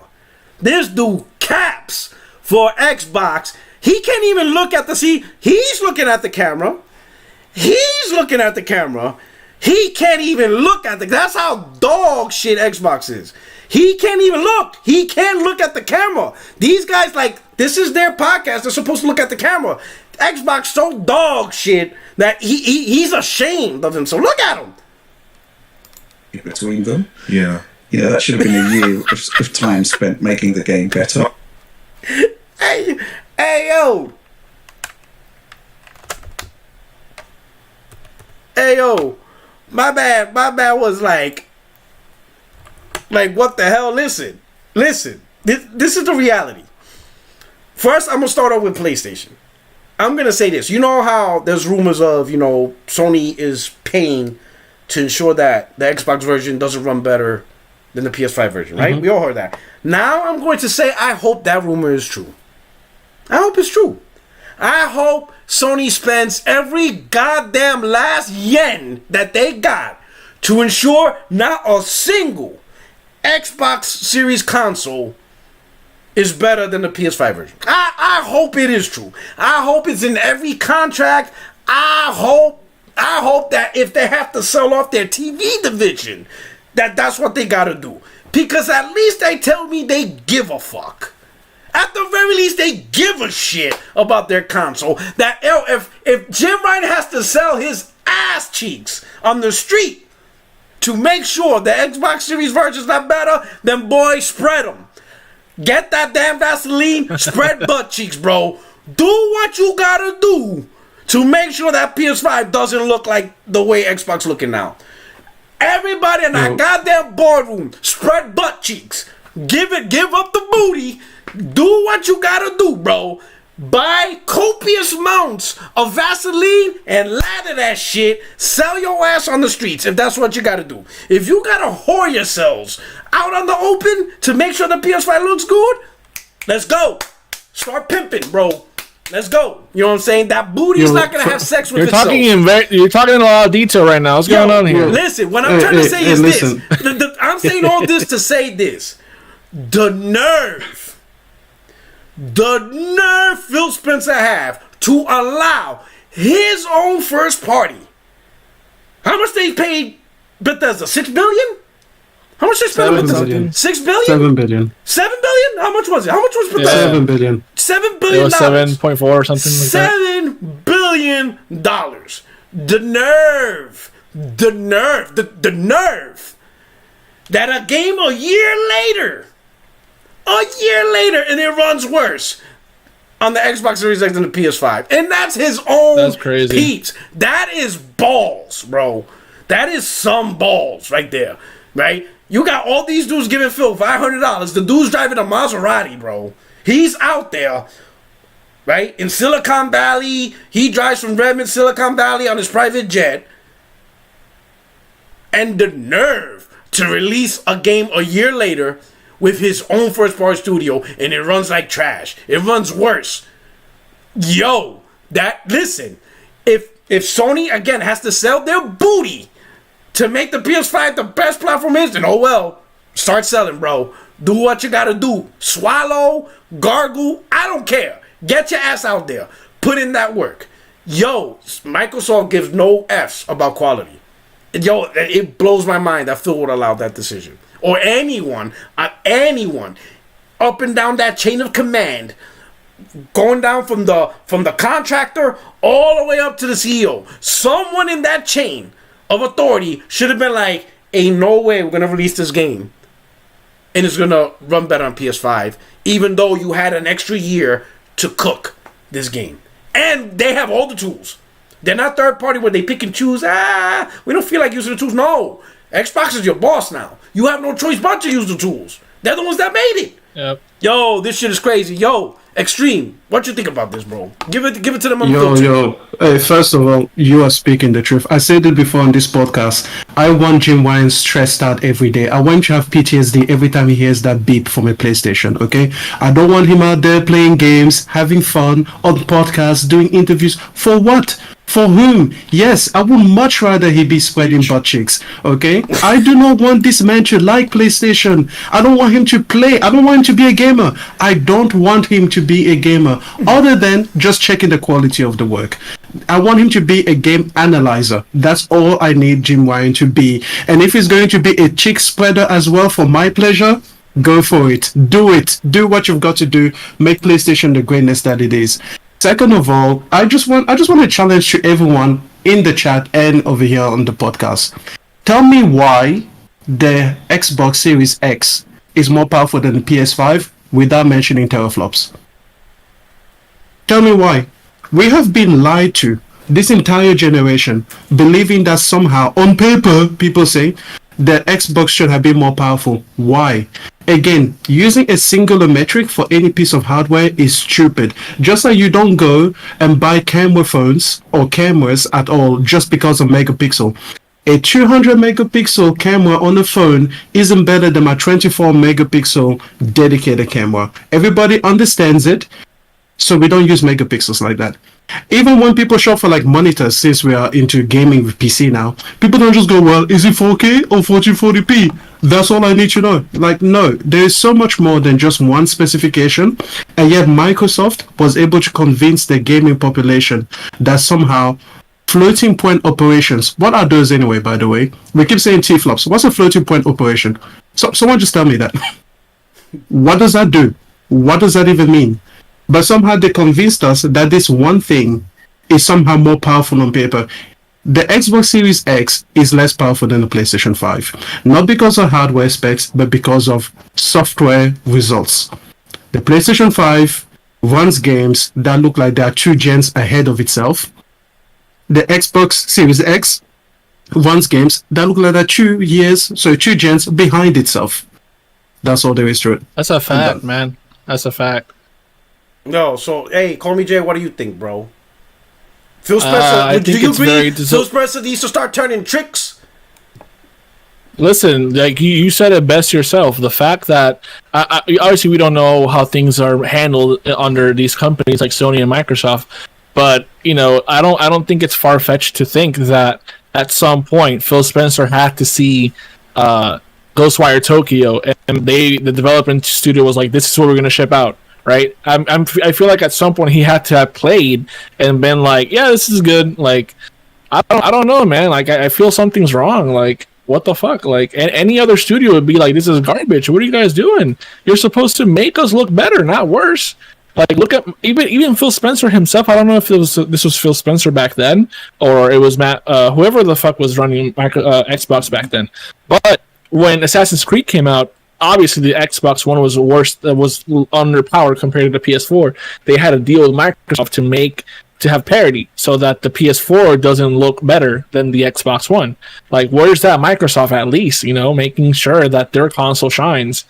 This dude caps for Xbox. He can't even look at he's looking at the camera. He's looking at the camera. He can't even look at that's how dog shit Xbox is. He can't even look. He can't look at the camera. These guys, this is their podcast. They're supposed to look at the camera. Xbox so dog shit that he's ashamed of himself. Look at him. Between them. Yeah. That should have been a year of time spent making the game better. Hey, yo. Hey, yo. My bad was like, what the hell? Listen. This is the reality. First, I'm going to start off with PlayStation. I'm going to say this. You know how there's rumors of, Sony is paying to ensure that the Xbox version doesn't run better than the PS5 version, right? We all heard that. Now I'm going to say I hope that rumor is true. I hope it's true. I hope Sony spends every goddamn last yen that they got to ensure not a single Xbox Series console is better than the PS5 version. I hope it is true. I hope it's in every contract. I hope that if they have to sell off their TV division, that's what they gotta do. Because at least they tell me they give a fuck. At the very least, they give a shit about their console. That if Jim Ryan has to sell his ass cheeks on the street to make sure the Xbox Series version's not better, then boy, spread them. Get that damn Vaseline, spread butt cheeks, bro. Do what you gotta do to make sure that PS5 doesn't look like the way Xbox looking now. Everybody in that goddamn boardroom, spread butt cheeks. Give up the booty. Do what you gotta do, bro. Buy copious amounts of Vaseline and lather that shit. Sell your ass on the streets if that's what you gotta do. If you gotta whore yourselves out on the open to make sure the PS5 looks good, let's go. Start pimping, bro. Let's go. You know what I'm saying? That booty is not gonna have sex with itself. You're talking in a lot of detail right now. What's going on here? Listen, what I'm trying to say is this. I'm saying all this to say this. The nerve Phil Spencer have to allow his own first party. How much they paid Bethesda? $6 billion? How much they spent on Bethesda? $6 billion? $7 billion. $7 billion? How much was it? How much was Bethesda? $7 billion. $7 billion. It was 7.4 or something like that. $7 billion. The nerve that a game a year later, and it runs worse on the Xbox Series X than the PS5. And that's his own. That's crazy. Peeps. That is balls, bro. That is some balls right there, right? You got all these dudes giving Phil $500. The dude's driving a Maserati, bro. He's out there, right? In Silicon Valley. He drives from Redmond, Silicon Valley on his private jet. And the nerve to release a game a year later with his own first-party studio, and it runs like trash. It runs worse. Yo, listen, if Sony, again, has to sell their booty to make the PS5 the best platform is, then oh well, start selling, bro. Do what you gotta do. Swallow, gargle, I don't care. Get your ass out there. Put in that work. Yo, Microsoft gives no F's about quality. Yo, it blows my mind that Phil would allow that decision. Or anyone up and down that chain of command, going down from the contractor all the way up to the CEO. Someone in that chain of authority should have been like, ain't no way we're going to release this game and it's going to run better on PS5, even though you had an extra year to cook this game. And they have all the tools. They're not third party where they pick and choose. We don't feel like using the tools. No. Xbox is your boss now. You have no choice but to use the tools. They're the ones that made it. Yep. Yo, this shit is crazy. Yo, Extreme, what you think about this, bro? Give it to them. Hey, first of all, you are speaking the truth. I said it before on this podcast. I want Jim Ryan stressed out every day. I want to have PTSD every time he hears that beep from a PlayStation, okay? I don't want him out there playing games, having fun, on podcasts, doing interviews. For what? For whom? Yes, I would much rather he be spreading butt cheeks, okay? I do not want this man to like PlayStation. I don't want him to play. I don't want him to be a gamer. I don't want him to be a gamer, other than just checking the quality of the work. I want him to be a game analyzer. That's all I need Jim Ryan to be. And if he's going to be a cheek spreader as well for my pleasure, go for it. Do it. Do what you've got to do. Make PlayStation the greatness that it is. Second of all, I just want to challenge to everyone in the chat and over here on the podcast. Tell me why the Xbox Series X is more powerful than the PS5 without mentioning teraflops. Tell me why. We have been lied to this entire generation, believing that somehow, on paper, people say, the Xbox should have been more powerful. Why? Again, using a singular metric for any piece of hardware is stupid. Just like you don't go and buy camera phones or cameras at all just because of megapixel. A 200 megapixel camera on a phone isn't better than my 24 megapixel dedicated camera. Everybody understands it, so we don't use megapixels like that. Even when people shop for like monitors, since we are into gaming with PC now, people don't just go, well, is it 4K or 1440p? That's all I need to know. Like, no, there is so much more than just one specification, and yet Microsoft was able to convince the gaming population that somehow floating point operations, what are those anyway, by the way? We keep saying T-flops. What's a floating point operation? Someone just tell me that. What does that do? What does that even mean? But somehow they convinced us that this one thing is somehow more powerful on paper. The Xbox Series X is less powerful than the PlayStation 5. Not because of hardware specs, but because of software results. The PlayStation 5 runs games that look like they are 2 gens ahead of itself. The Xbox Series X runs games that look like they're 2 gens behind itself. That's all there is to it. That's a fact, man. That's a fact. No, so hey, call me Jay. What do you think, bro? Phil Spencer, do you agree? Phil Spencer needs to start turning tricks. Listen, like you said it best yourself. The fact that obviously we don't know how things are handled under these companies like Sony and Microsoft, but you know, I don't think it's far fetched to think that at some point Phil Spencer had to see Ghostwire Tokyo, and the development studio was like, "This is what we're going to ship out." Right, I feel like at some point he had to have played and been like, yeah, this is good. Like, I don't know, man. Like, I feel something's wrong. Like, what the fuck? Like, any other studio would be like, this is garbage. What are you guys doing? You're supposed to make us look better, not worse. Like, look at even Phil Spencer himself. I don't know if this was Phil Spencer back then or it was Matt, whoever the fuck was running Xbox back then. But when Assassin's Creed came out, obviously the Xbox One was worse, was underpowered compared to the PS4. They had a deal with Microsoft to have parity so that the PS4 doesn't look better than the Xbox One. Like, where's that Microsoft at least, you know, making sure that their console shines?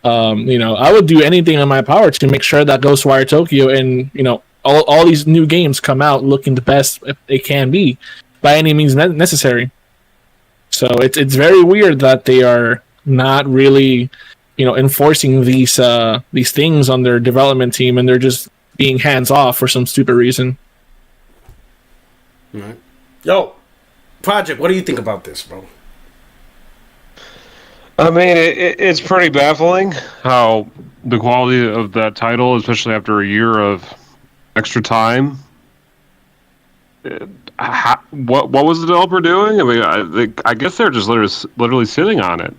You know, I would do anything in my power to make sure that Ghostwire Tokyo and, you know, all these new games come out looking the best they can be by any means necessary. So it's very weird that they are not really, you know, enforcing these things on their development team, and they're just being hands off for some stupid reason. All right. Yo, Project, what do you think about this, bro? I mean, it's pretty baffling how the quality of that title, especially after a year of extra time. What was the developer doing? I mean, I guess they're just literally sitting on it.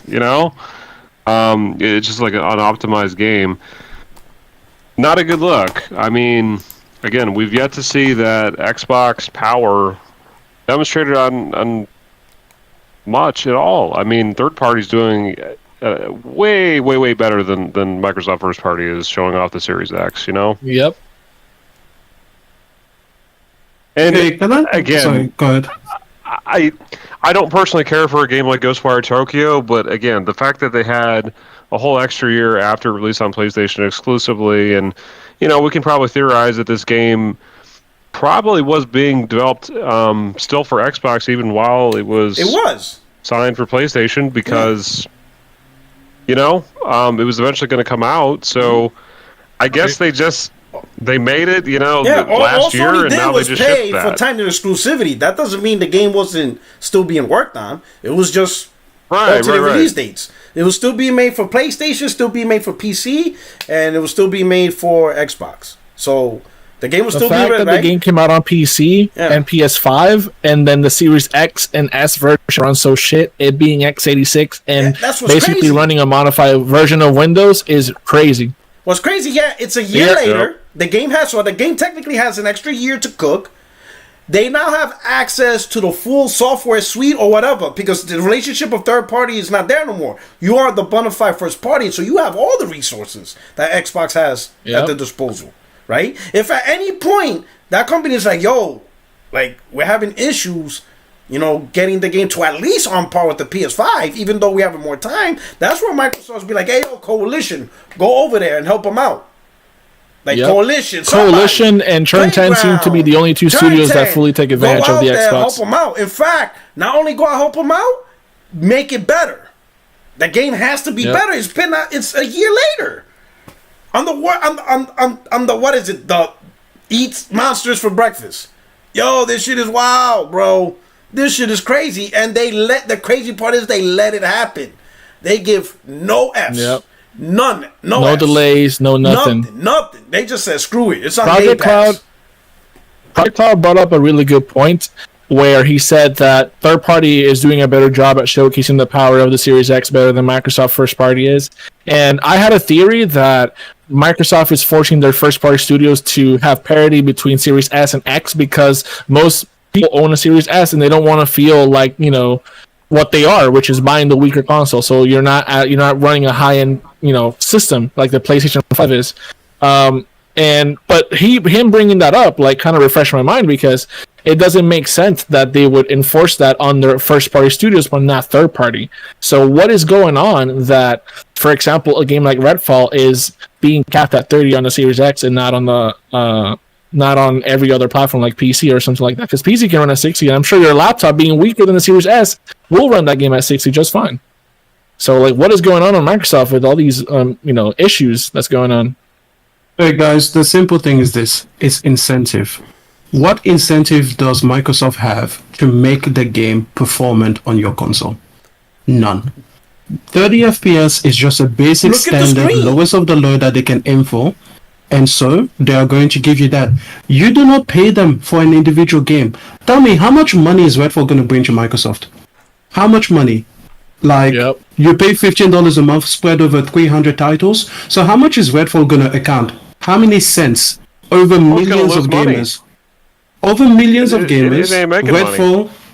You know, it's just like an unoptimized game. Not a good look. I mean, again, we've yet to see that Xbox power demonstrated on much at all. I mean, third party's doing way better than Microsoft first party is showing off the Series X. You know. Yep. And hey, again, sorry, go ahead. I don't personally care for a game like Ghostwire Tokyo, but again, the fact that they had a whole extra year after release on PlayStation exclusively, and you know, we can probably theorize that this game probably was being developed still for Xbox even while it was signed for PlayStation because you know, it was eventually going to come out. So I guess they made it, you know, last year, and now they just shipped that. For time exclusivity. That doesn't mean the game wasn't still being worked on. It was just alternate release dates. It was still being made for PlayStation, still being made for PC, and it was still being made for Xbox. So the game was still being the fact that the game came out on PC and PS5, and then the Series X and S version runs so shit, it being x86 and basically crazy. Running a modified version of Windows is crazy. What's crazy, it's a year later. Yep. The game technically has an extra year to cook. They now have access to the full software suite or whatever, because the relationship of third party is not there no more. You are the bona fide first party, so you have all the resources that Xbox has at their disposal, right? If at any point that company is like, yo, like, we're having issues, you know, getting the game to at least on par with the PS5, even though we have more time, that's where Microsoft's be like, hey, yo, Coalition, go over there and help them out. Like Coalition and Turn 10 seem to be the only two studios that fully take advantage of the Xbox. Help them out. In fact, not only go out help them out, make it better. The game has to be better. It's a year later. On the what is it? The Eat Monsters for Breakfast. Yo, this shit is wild, bro. This shit is crazy, and the crazy part is they let it happen. They give no Fs. Yep. None. No Fs. Delays, no nothing. Nothing. They just said, screw it. It's on Project Cloud. Project Cloud brought up a really good point where he said that third party is doing a better job at showcasing the power of the Series X better than Microsoft first party is. And I had a theory that Microsoft is forcing their first party studios to have parity between Series S and X because most people own a Series S and they don't want to feel like, you know, what they are, which is buying the weaker console. So you're not running a high end, you know, system like the PlayStation 5 is. But him bringing that up like kind of refreshed my mind because it doesn't make sense that they would enforce that on their first party studios but not third party. So what is going on that, for example, a game like Redfall is being capped at 30 on the Series X and not on the not on every other platform like PC or something like that, because PC can run at 60, and I'm sure your laptop being weaker than the Series S will run that game at 60 just fine. So, like, what is going on Microsoft with all these, issues that's going on? Hey guys, the simple thing is this: it's incentive. What incentive does Microsoft have to make the game performant on your console? None. 30 FPS is just a basic standard, lowest of the low that they can aim for. And so they are going to give you that. You do not pay them for an individual game. Tell me, how much money is Redfall going to bring to Microsoft? How much money? Like, you pay $15 a month spread over 300 titles. So how much is Redfall going to account? How many cents? Over millions of gamers. Over millions of gamers.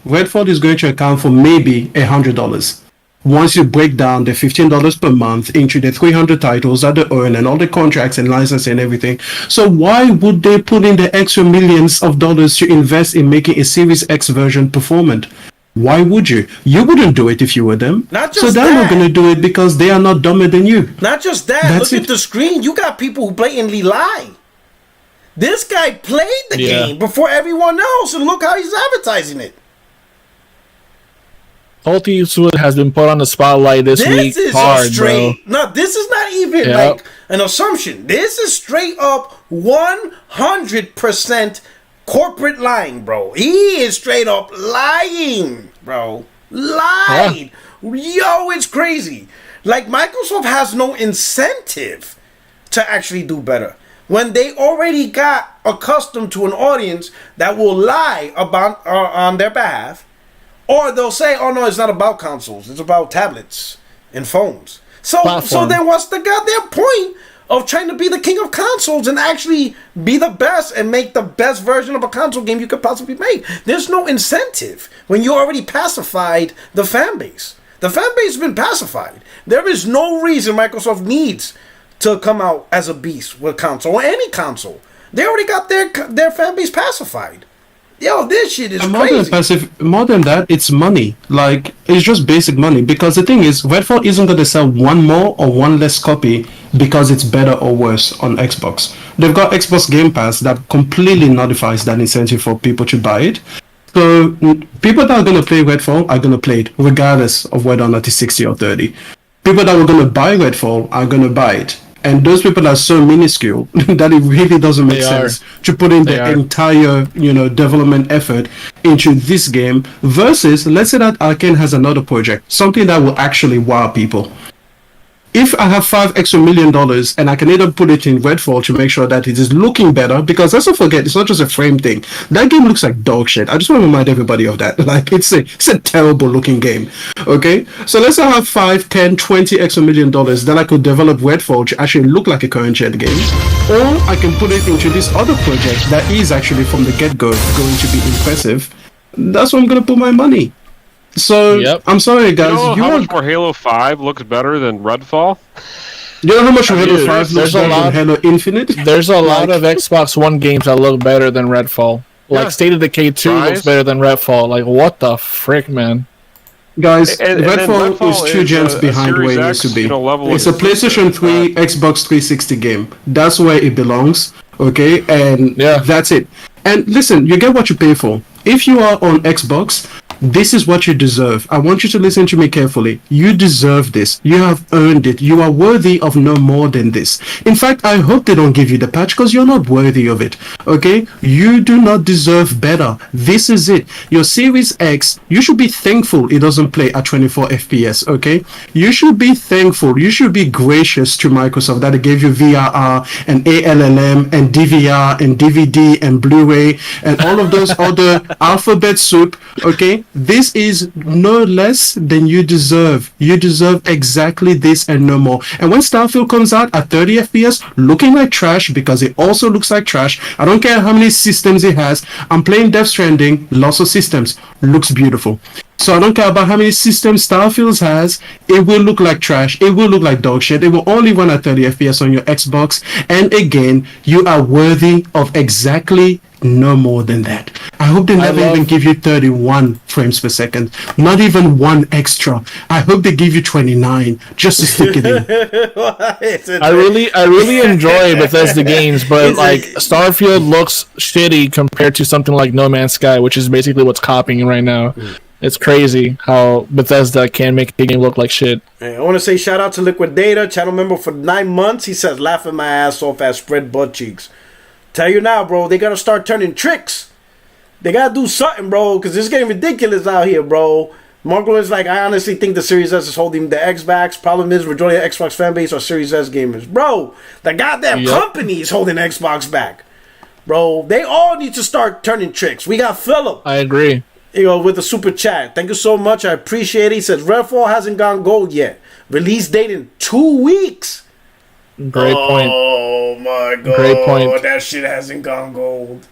Redfall is going to account for maybe $100. Once you break down the $15 per month into the 300 titles that they own and all the contracts and licensing and everything. So why would they put in the extra millions of dollars to invest in making a Series X version performant? Why would you? You wouldn't do it if you were them. So they're not going to do it because they are not dumber than you. Not just that. Look at the screen. You got people who blatantly lie. This guy played the game before everyone else, and look how he's advertising it. Holt Eastwood has been put on the spotlight this week. This is hard, bro. No, this is not even like an assumption. This is straight up 100% corporate lying, bro. He is straight up lying, bro. Lied. Yo, it's crazy. Like, Microsoft has no incentive to actually do better when they already got accustomed to an audience that will lie about on their behalf, or they'll say, "Oh no, it's not about consoles; it's about tablets and phones." So then, what's the goddamn point of trying to be the king of consoles and actually be the best and make the best version of a console game you could possibly make? There's no incentive when you already pacified the fan base. The fan base has been pacified. There is no reason Microsoft needs to come out as a beast with console or any console. They already got their fan base pacified. Yo, this shit is crazy. More than that, it's money. Like, it's just basic money. Because the thing is, Redfall isn't going to sell one more or one less copy because it's better or worse on Xbox. They've got Xbox Game Pass that completely nullifies that incentive for people to buy it. So people that are going to play Redfall are going to play it regardless of whether or not it's 60 or 30. People that were going to buy Redfall are going to buy it. And those people are so minuscule that it really doesn't make sense to put in the entire, development effort into this game versus, let's say that Arcane has another project, something that will actually wow people. If I have $5 extra million and I can either put it in Redfall to make sure that it is looking better, because let's not forget, it's not just a frame thing. That game looks like dog shit. I just want to remind everybody of that. Like, it's a terrible looking game. Okay? So let's say I have 5, 10, 20 extra million dollars, then I could develop Redfall to actually look like a current gen game. Or I can put it into this other project that is actually from the get-go going to be impressive. That's where I'm going to put my money. So, I'm sorry, guys. You know how much more Halo 5 looks better than Redfall? You know how much Halo 5 looks better than Halo Infinite? There's a lot of Xbox One games that look better than Redfall. Like, State of Decay 2 looks better than Redfall. Like, what the frick, man? Guys, Redfall is 2 gens behind where it used to be. It's a PlayStation 3, Xbox 360 game. That's where it belongs, okay? And that's it. And listen, you get what you pay for. If you are on Xbox, this is what you deserve. I want you to listen to me carefully. You deserve this. You have earned it. You are worthy of no more than this. In fact, I hope they don't give you the patch because you're not worthy of it. Okay? You do not deserve better. This is it. Your Series X, you should be thankful it doesn't play at 24 FPS. Okay? You should be thankful. You should be gracious to Microsoft that it gave you VRR and ALLM and DVR and DVD and Blu-ray and all of those other alphabet soup. Okay? This is no less than you deserve. You deserve exactly this and no more. And when Starfield comes out at 30 FPS, looking like trash because it also looks like trash, I don't care how many systems it has. I'm playing Death Stranding, lots of systems. Looks beautiful. So I don't care about how many systems Starfield has. It will look like trash. It will look like dog shit. It will only run at 30 FPS on your Xbox. And again, you are worthy of exactly no more than that. I hope they never even give you 31 frames per second. Not even one extra. I hope they give you 29 just to stick it in. I really enjoy Bethesda games, but like Starfield looks shitty compared to something like No Man's Sky, which is basically what's copying right now. It's crazy how Bethesda can make a game look like shit. Hey, I want to say shout out to Liquid Data, channel member for 9 months. He says, laughing my ass off at spread butt cheeks. Tell you now, bro, they got to start turning tricks. They got to do something, bro, because it's getting ridiculous out here, bro. Marco is like, I honestly think the Series S is holding the Xbox. Problem is, majority of Xbox fan base are Series S gamers. Bro, the goddamn company is holding Xbox back. Bro, they all need to start turning tricks. We got Philip. I agree. With the super chat. Thank you so much. I appreciate it. He says, Redfall hasn't gone gold yet. Release date in 2 weeks. Great point. Oh my god. Great point. That shit hasn't gone gold.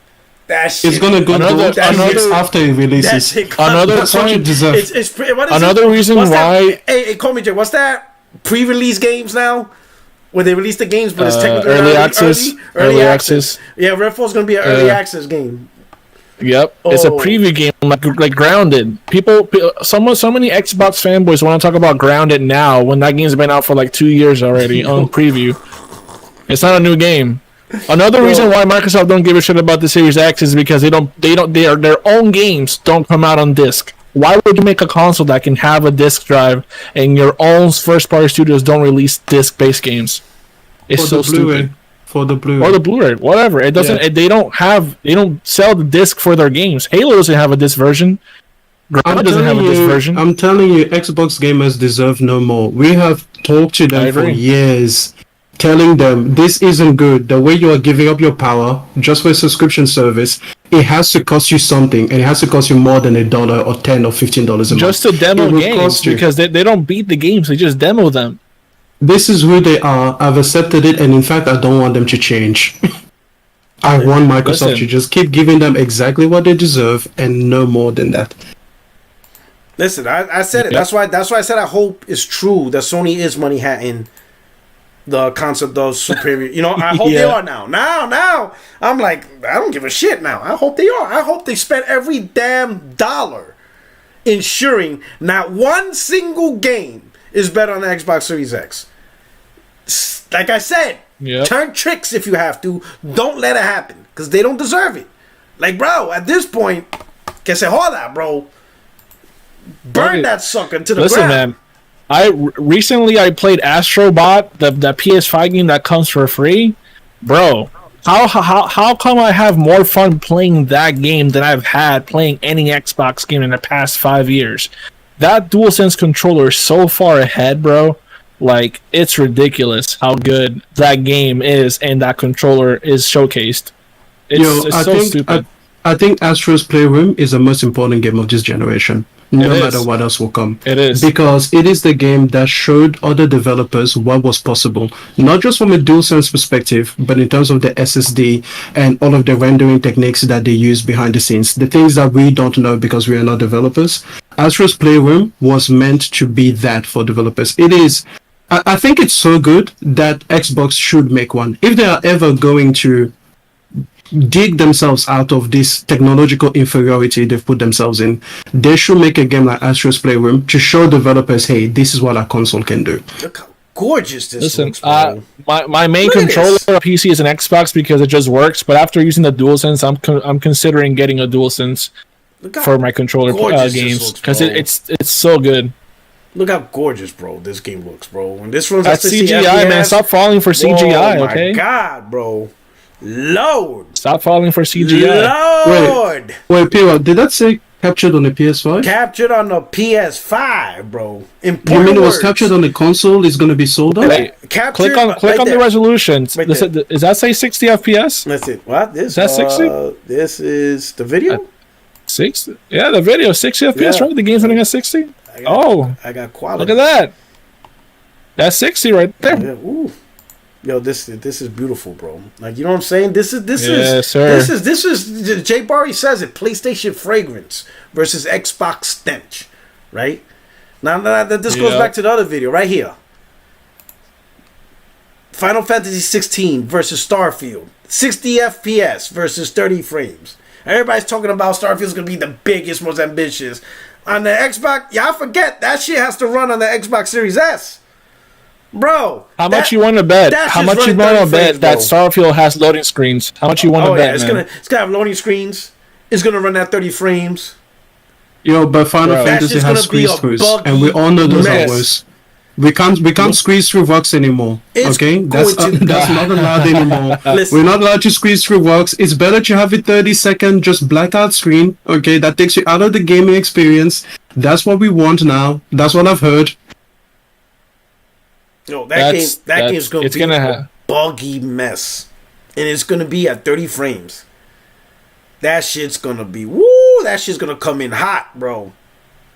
That shit. It's gonna go gold 2 weeks after it releases. That's what you deserve. Another reason why. Hey, call me Jay. What's that? Pre-release games now? Where they release the games, but it's technically early access. Early access. Yeah, Redfall's gonna be an early access game. Yep, it's a preview game like Grounded. So many Xbox fanboys want to talk about Grounded now when that game's been out for like 2 years already on preview. It's not a new game. Another reason why Microsoft don't give a shit about the Series X is because their own games don't come out on disc. Why would you make a console that can have a disc drive and your own first-party studios don't release disc-based games? It's so stupid. For the Blu-ray. Or the Blu-ray, whatever. It doesn't. They don't sell the disc for their games. Halo doesn't have a disc version. Grandma doesn't have this version. I'm telling you, Xbox gamers deserve no more. We have talked to them for years, telling them this isn't good. The way you are giving up your power just for a subscription service, it has to cost you something, and it has to cost you more than $1 or $10 or $15 a month. Just to demo games, because they don't beat the games, they just demo them. This is who they are. I've accepted it, and in fact, I don't want them to change. I want Microsoft to just keep giving them exactly what they deserve and no more than that. Listen, I said it. That's why I said I hope it's true that Sony is money hatting the concept of superior. You know, I hope they are now. Now, I'm like, I don't give a shit now. I hope they are. I hope they spent every damn dollar ensuring not one single game is better on the Xbox Series X. Like I said, turn tricks if you have to. Don't let it happen, because they don't deserve it. Like, bro, at this point, que se joda, bro. Burn that sucker to the ground. Man, recently I played Astrobot, the PS5 game that comes for free. Bro, how come I have more fun playing that game than I've had playing any Xbox game in the past 5 years? That DualSense controller is so far ahead, bro. Like, it's ridiculous how good that game is and that controller is showcased. It's so stupid. I think Astro's Playroom is the most important game of this generation. No matter what else will come. It is. Because it is the game that showed other developers what was possible. Not just from a DualSense perspective, but in terms of the SSD and all of the rendering techniques that they use behind the scenes. The things that we don't know because we are not developers. Astro's Playroom was meant to be that for developers. It is. I think it's so good that Xbox should make one. If they are ever going to dig themselves out of this technological inferiority they've put themselves in, they should make a game like Astro's Playroom to show developers, hey, this is what our console can do. Look how gorgeous this looks, bro. My main controller on PC is an Xbox because it just works, but after using the DualSense, I'm considering getting a DualSense for my controller games, because it's so good. Look how gorgeous, bro, this game looks, bro. When this runs at CGI, man, stop falling for CGI, okay? Oh my God, bro. Lord. Stop falling for CGI. Lord. Wait, Pira, did that say captured on the PS5? Captured on the PS5, bro. You mean it was captured on the console? It's going to be sold out? Click on the resolutions. Does that say 60 FPS? That's it. What? Is that 60? This is the video? 60? Yeah, the video. 60 FPS, right? The game's running at 60? I got quality. Look at that. That's 60 right there. Yeah, ooh. Yo, this is beautiful, bro. Like, you know what I'm saying? This is Jay Barry says it. PlayStation fragrance versus Xbox stench, right? Now this goes back to the other video right here. Final Fantasy 16 versus Starfield, 60 FPS versus 30 frames. Everybody's talking about Starfield's gonna be the biggest, most ambitious. On the Xbox, y'all forget that shit has to run on the Xbox Series S. Bro, how much you want to bet? How much you want to bet that Starfield has loading screens? How much you want to bet? It's gonna have loading screens. It's gonna run at 30 frames. Yo, but Final Fantasy has squeeze throughs, and we all know those are worse. We can't squeeze through rocks anymore. Okay, that's not allowed anymore. We're not allowed to squeeze through rocks. It's better to have a 30-second just blackout screen. Okay, that takes you out of the gaming experience. That's what we want now. That's what I've heard. No, that game's gonna be a buggy mess, and it's gonna be at 30 frames. That shit's gonna be that shit's gonna come in hot, bro.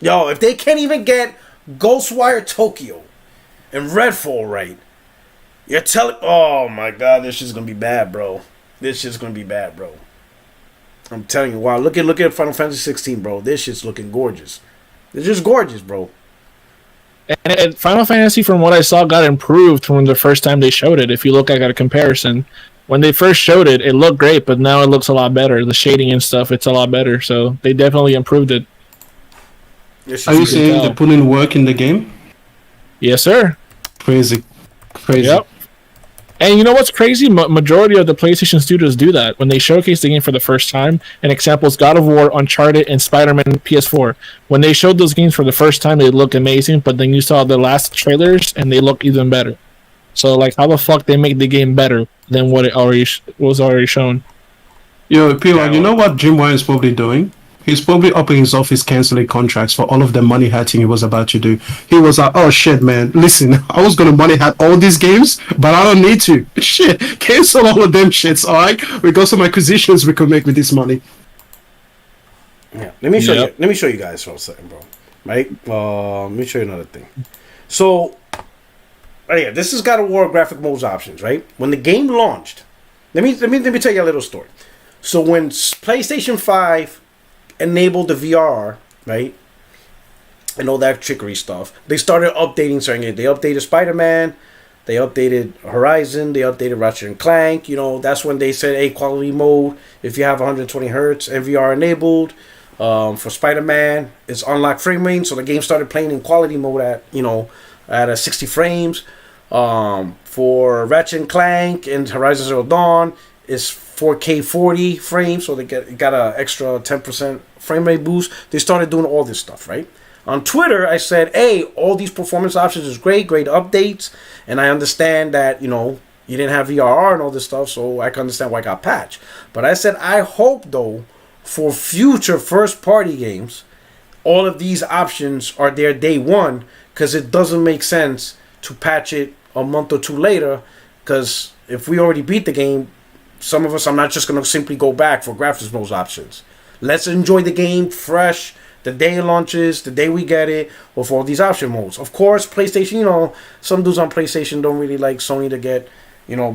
Yo, if they can't even get Ghostwire Tokyo and Redfall right, you're telling. Oh my God, this shit's gonna be bad, bro. This shit's gonna be bad, bro. I'm telling you, wow. Look at Final Fantasy 16, bro. This shit's looking gorgeous. It's just gorgeous, bro. And Final Fantasy, from what I saw, got improved from the first time they showed it. If you look at a comparison, when they first showed it, it looked great, but now it looks a lot better. The shading and stuff, it's a lot better. So they definitely improved it. Are you saying they put in work in the game? Yes, sir. Crazy. Yep. And you know what's crazy? Majority of the PlayStation studios do that. When they showcase the game for the first time, an example is God of War, Uncharted, and Spider-Man PS4. When they showed those games for the first time, they look amazing, but then you saw the last trailers, and they look even better. So, like, how the fuck they make the game better than what it already was already shown? Yo, P1, you know what Jim Ryan is probably doing? He's probably up in his office canceling contracts for all of the money hacking he was about to do. He was like, oh shit, man, listen, I was going to money hack all these games, but I don't need to. Shit, cancel all of them shits, alright? We got some acquisitions we could make with this money. Yeah, let me show you. Let me show you guys for a second, bro. Right? Let me show you another thing. So, yeah, this is God of War graphic modes options, right? When the game launched, let me tell you a little story. So when PlayStation 5 enabled the VR, right, and all that trickery stuff, they started updating certain games. They updated Spider-Man, they updated Horizon, they updated Ratchet and Clank. You know, that's when they said, hey, quality mode, if you have 120 hertz and VR enabled. For Spider-Man, it's unlocked frame rate, so the game started playing in quality mode at 60 frames. For Ratchet and Clank and Horizon Zero Dawn, it's 4K 40 frames, so they got an extra 10% frame rate boost. They started doing all this stuff, right? On Twitter, I said, hey, all these performance options is great updates, and I understand that, you didn't have VRR and all this stuff, so I can understand why it got patched. But I said, I hope, though, for future first-party games, all of these options are there day one, because it doesn't make sense to patch it a month or two later, because if we already beat the game, some of us are not just going to simply go back for graphics modes options. Let's enjoy the game fresh, the day it launches, the day we get it, with all these option modes. Of course, PlayStation, some dudes on PlayStation don't really like Sony to get,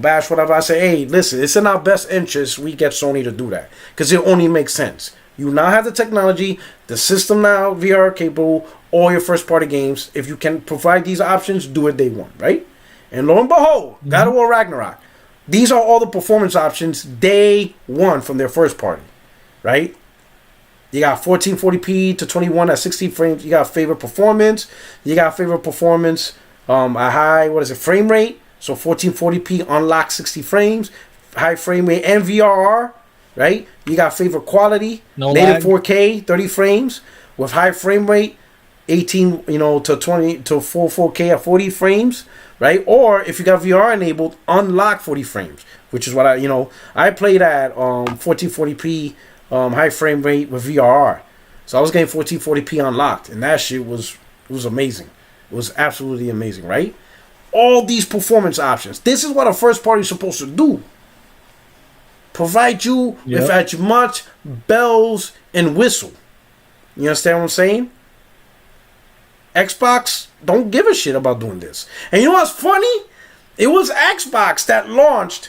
bash, whatever. I say, hey, listen, it's in our best interest we get Sony to do that, because it only makes sense. You now have the technology, the system now, VR capable, all your first-party games. If you can provide these options, do it day one, right? And lo and behold, God of War Ragnarok. These are all the performance options day one from their first party, right? You got 1440p to 21 at 60 frames. You got favorite performance. You got favorite performance, a high, frame rate. So 1440p unlocked 60 frames, high frame rate and VRR, right? You got favorite quality, native 4K, 30 frames with high frame rate, 18, to 20 to full 4K at 40 frames, right? Or if you got VR enabled, unlock 40 frames, which is what I played at 1440p high frame rate with VRR. So I was getting 1440p unlocked, and that shit was amazing. It was absolutely amazing, right? All these performance options. This is what a first party is supposed to do. Provide you with as much bells and whistle. You understand what I'm saying? Xbox don't give a shit about doing this. And you know what's funny? It was Xbox that launched,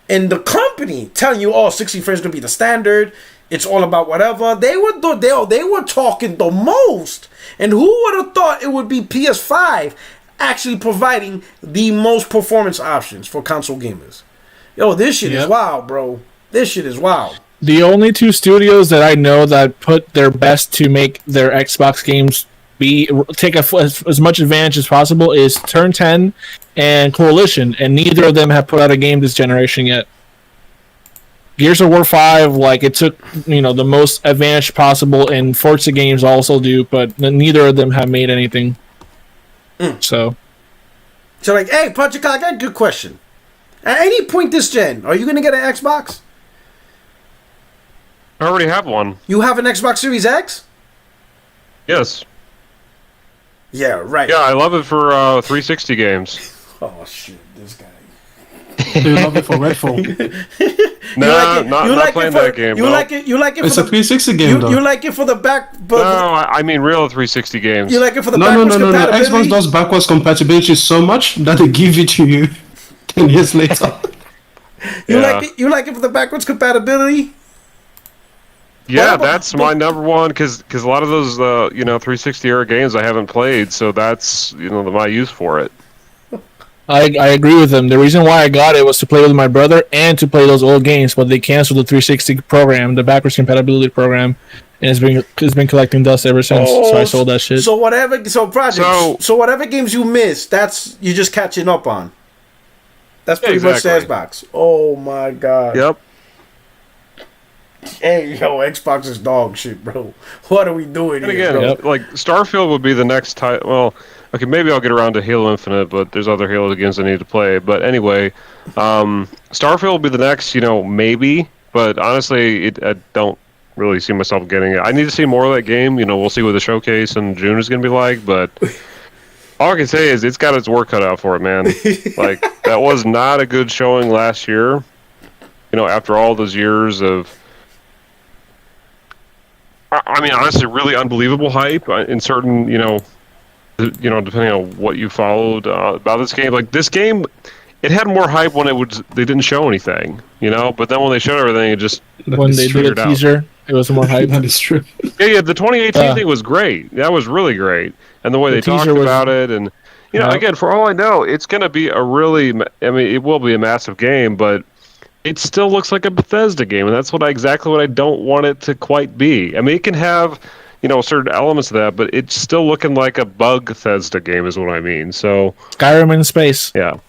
and the company telling you, 60 frames is going to be the standard. It's all about whatever. They were talking the most. And who would have thought it would be PS5 actually providing the most performance options for console gamers? This shit is wild, bro. This shit is wild. The only two studios that I know that put their best to make their Xbox games take as much advantage as possible is Turn 10 and Coalition, and neither of them have put out a game this generation yet. Gears of War 5, it took the most advantage possible, and Forza games also do, but neither of them have made anything. So hey, Project, I got a good question. At any point this gen, are you gonna get an Xbox? I already have one. You have an Xbox Series X? Yes. Yeah, right. Yeah, I love it for 360 games. Oh shit, this guy. Do you love it for Redfall? Not playing that game. You like it? It's a 360 game, though. You like it for the back? No, I mean real 360 games. You like it for the backwards compatibility? Xbox does backwards compatibility so much that they give it to you 10 years later. You like it for the backwards compatibility? Yeah, that's my number one, because a lot of those 360 era games I haven't played, so that's my use for it. I agree with them. The reason why I got it was to play with my brother and to play those old games, but they canceled the 360 program, the backwards compatibility program, and it's been collecting dust ever since. So I sold that shit. So whatever games you miss, that's you just catching up on. That's pretty much the Xbox. Oh my god. Yep. Hey, Xbox is dog shit, bro. What are we doing and here, again, bro? Starfield would be the next title. Well, okay, maybe I'll get around to Halo Infinite, but there's other Halo games I need to play. But anyway, Starfield will be the next, maybe. But honestly, I don't really see myself getting it. I need to see more of that game. We'll see what the showcase in June is going to be like, but all I can say is it's got its work cut out for it, man. Like, that was not a good showing last year. After all those years of, I mean, honestly, really unbelievable hype in certain, depending on what you followed about this game. Like, this game, it had more hype when they didn't show anything, but then when they showed everything, it just when they did a teaser, it was more hype. That is true. Yeah, the 2018 thing was great. That was really great, and the way they talked about it, and again, for all I know, it's going to be it will be a massive game, but it still looks like a Bethesda game, and that's exactly what I don't want it to quite be. I mean, it can have certain elements of that, but it's still looking like a Bethesda game, is what I mean. So Skyrim in space. Yeah.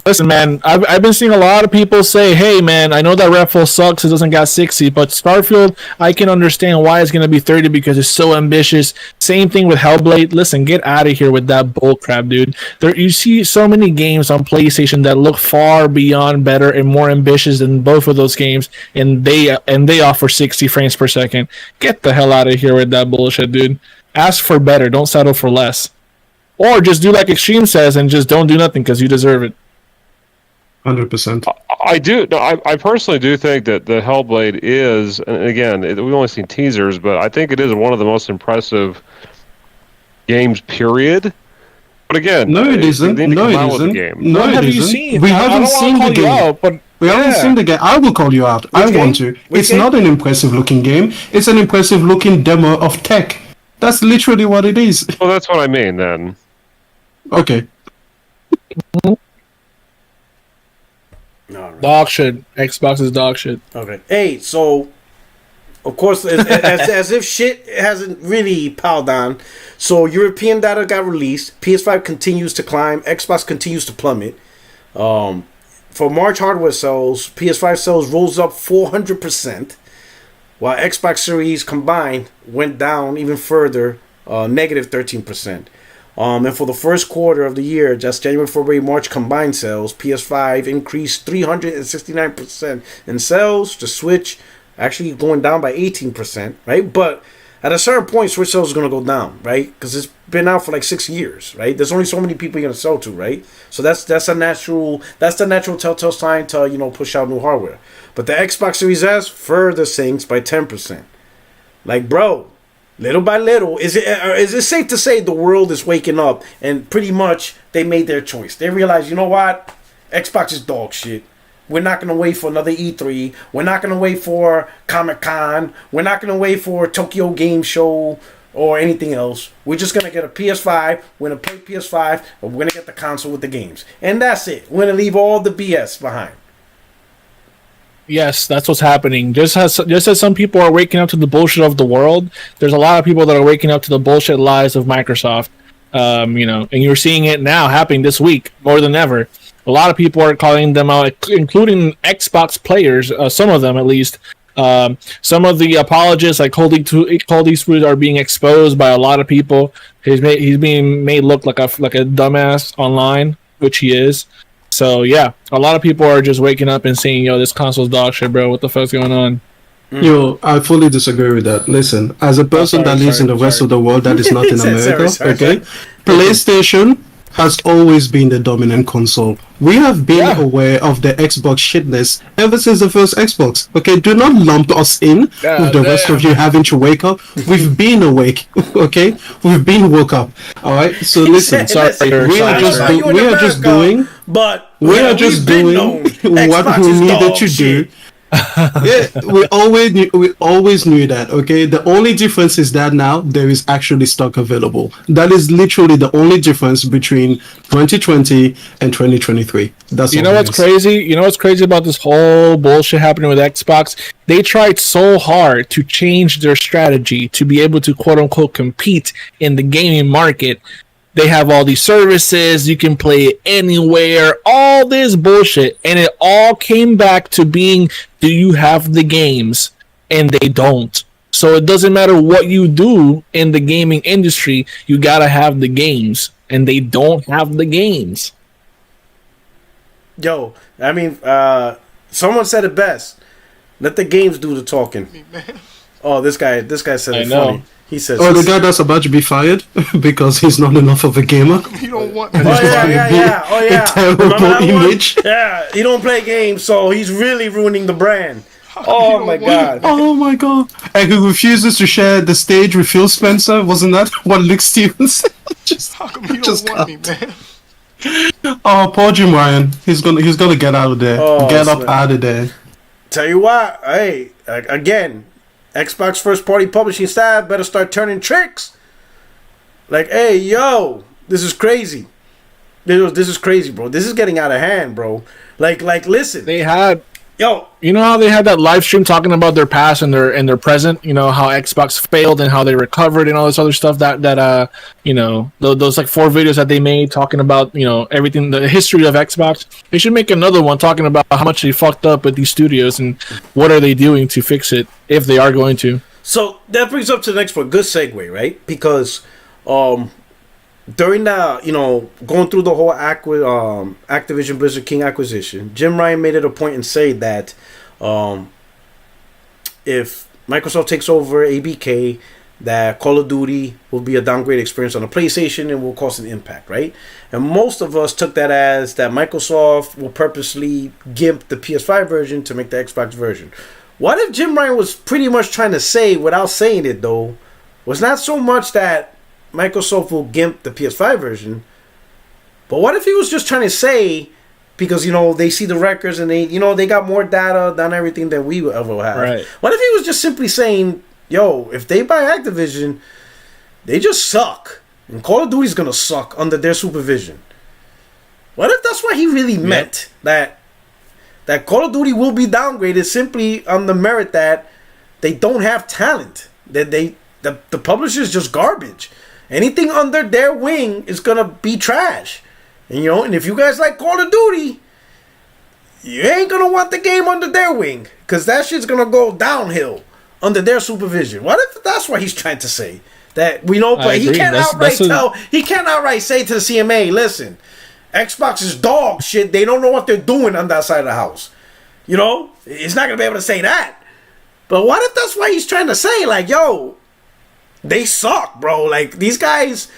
Listen, man, I've been seeing a lot of people say, hey, man, I know that Redfall sucks, it doesn't got 60, but Starfield, I can understand why it's going to be 30 because it's so ambitious. Same thing with Hellblade. Listen, get out of here with that bullcrap, dude. You see so many games on PlayStation that look far beyond better and more ambitious than both of those games, and they offer 60 frames per second. Get the hell out of here with that bullshit, dude. Ask for better. Don't settle for less. Or just do like Extreme says and just don't do nothing because you deserve it. 100%. I do. No, I personally do think that the Hellblade is, and again, we've only seen teasers, but I think it is one of the most impressive games. Period. But again, no, it isn't. No, it isn't. No, it isn't. We haven't seen the game. We haven't seen the game. I will call you out. I want to. It's not an impressive looking game. It's an impressive looking demo of tech. That's literally what it is. Well, that's what I mean then. Okay. Right. Dog shit. Xbox is dog shit. Okay. Hey, so of course, as if shit hasn't really piled on. So European data got released. PS5 continues to climb. Xbox continues to plummet. For March hardware sales, PS5 sales rose up 400%, while Xbox Series combined went down even further, negative 13%. And for the first quarter of the year, just January, February, March combined sales, PS5 increased 369% in sales. The Switch actually going down by 18%, right? But at a certain point, Switch sales are going to go down, right? Because it's been out for like 6 years, right? There's only so many people you're going to sell to, right? So that's the natural telltale sign to push out new hardware. But the Xbox Series S further sinks by 10%. Like, bro. Little by little, is it safe to say the world is waking up and pretty much they made their choice? They realized, you know what? Xbox is dog shit. We're not going to wait for another E3. We're not going to wait for Comic-Con. We're not going to wait for Tokyo Game Show or anything else. We're just going to get a PS5. We're going to play PS5, and we're going to get the console with the games. And that's it. We're going to leave all the BS behind. Yes, that's what's happening. Just as some people are waking up to the bullshit of the world, there's a lot of people that are waking up to the bullshit lies of Microsoft. And you're seeing it now happening this week more than ever. A lot of people are calling them out, including Xbox players, some of them at least. Some of the apologists, like Cold Eastwood, are being exposed by a lot of people. He's being made look like a dumbass online, which he is. So yeah, a lot of people are just waking up and saying, "Yo, this console's dog shit, bro. What the fuck's going on?" Yo, I fully disagree with that. Listen, as a person that lives in the rest of the world that is not in America, okay, PlayStation has always been the dominant console. We have been aware of the Xbox shitness ever since the first Xbox. Okay, do not lump us in with the rest of you having to wake up. We've been awake, okay? We've been woke up. All right. So listen, we are just doing what we needed to do. Yeah, we always knew that. Okay, the only difference is that now there is actually stock available. That is literally the only difference between 2020 and 2023. That's what's crazy. You know what's crazy about this whole bullshit happening with Xbox? They tried so hard to change their strategy to be able to quote unquote compete in the gaming market. They have all these services, you can play it anywhere, all this bullshit. And it all came back to being, do you have the games? And they don't. So it doesn't matter what you do in the gaming industry, you gotta have the games. And they don't have the games. Yo, I mean, someone said it best. Let the games do the talking. Oh, this guy said it funny. He says, "Oh, the guy that's about to be fired because he's not enough of a gamer." You don't want me. Oh yeah. Terrible image. Yeah, he don't play games, so he's really ruining the brand. Oh my god. Oh my god. And he refuses to share the stage with Phil Spencer. Wasn't that what Luke Stevens said? How come you don't want me, man? Oh, poor Jim Ryan. He's gonna get out of there. Get up out of there. Tell you what, hey, again, Xbox first party publishing staff better start turning tricks. Like, hey, yo, this is crazy. This is crazy, bro. This is getting out of hand, bro. Like, listen. They had, yo, you know how they had that live stream talking about their past and their present. You know how Xbox failed and how they recovered and all this other stuff. That you know, those like 4 videos that they made talking about, you know, everything, the history of Xbox. They should make another one talking about how much they fucked up with these studios and what are they doing to fix it if they are going to. So that brings up to the next point. Good segue, right? Because during the, you know, going through the whole Activision Blizzard King acquisition, Jim Ryan made it a point and say that if Microsoft takes over ABK, that Call of Duty will be a downgrade experience on the PlayStation and will cause an impact, right? And most of us took that as that Microsoft will purposely gimp the PS5 version to make the Xbox version. What if Jim Ryan was pretty much trying to say, without saying it though, was not so much that Microsoft will gimp the PS5 version, but what if he was just trying to say, because, you know, they see the records and they, you know, they got more data than everything that we ever have. Right. What if he was just simply saying, yo, if they buy Activision, they just suck, and Call of Duty's gonna suck under their supervision? What if that's what he really meant? That Call of Duty will be downgraded simply on the merit that they don't have talent, that the publisher's just garbage. Anything under their wing is gonna be trash. And, you know, and if you guys like Call of Duty, you ain't gonna want the game under their wing, because that shit's gonna go downhill under their supervision. What if that's what he's trying to say? That we know, but he can't he can't outright say to the CMA, listen, Xbox is dog shit. They don't know what they're doing on that side of the house. You know, he's not gonna be able to say that. But what if that's what he's trying to say? Like, yo, they suck, bro. Like, these guys,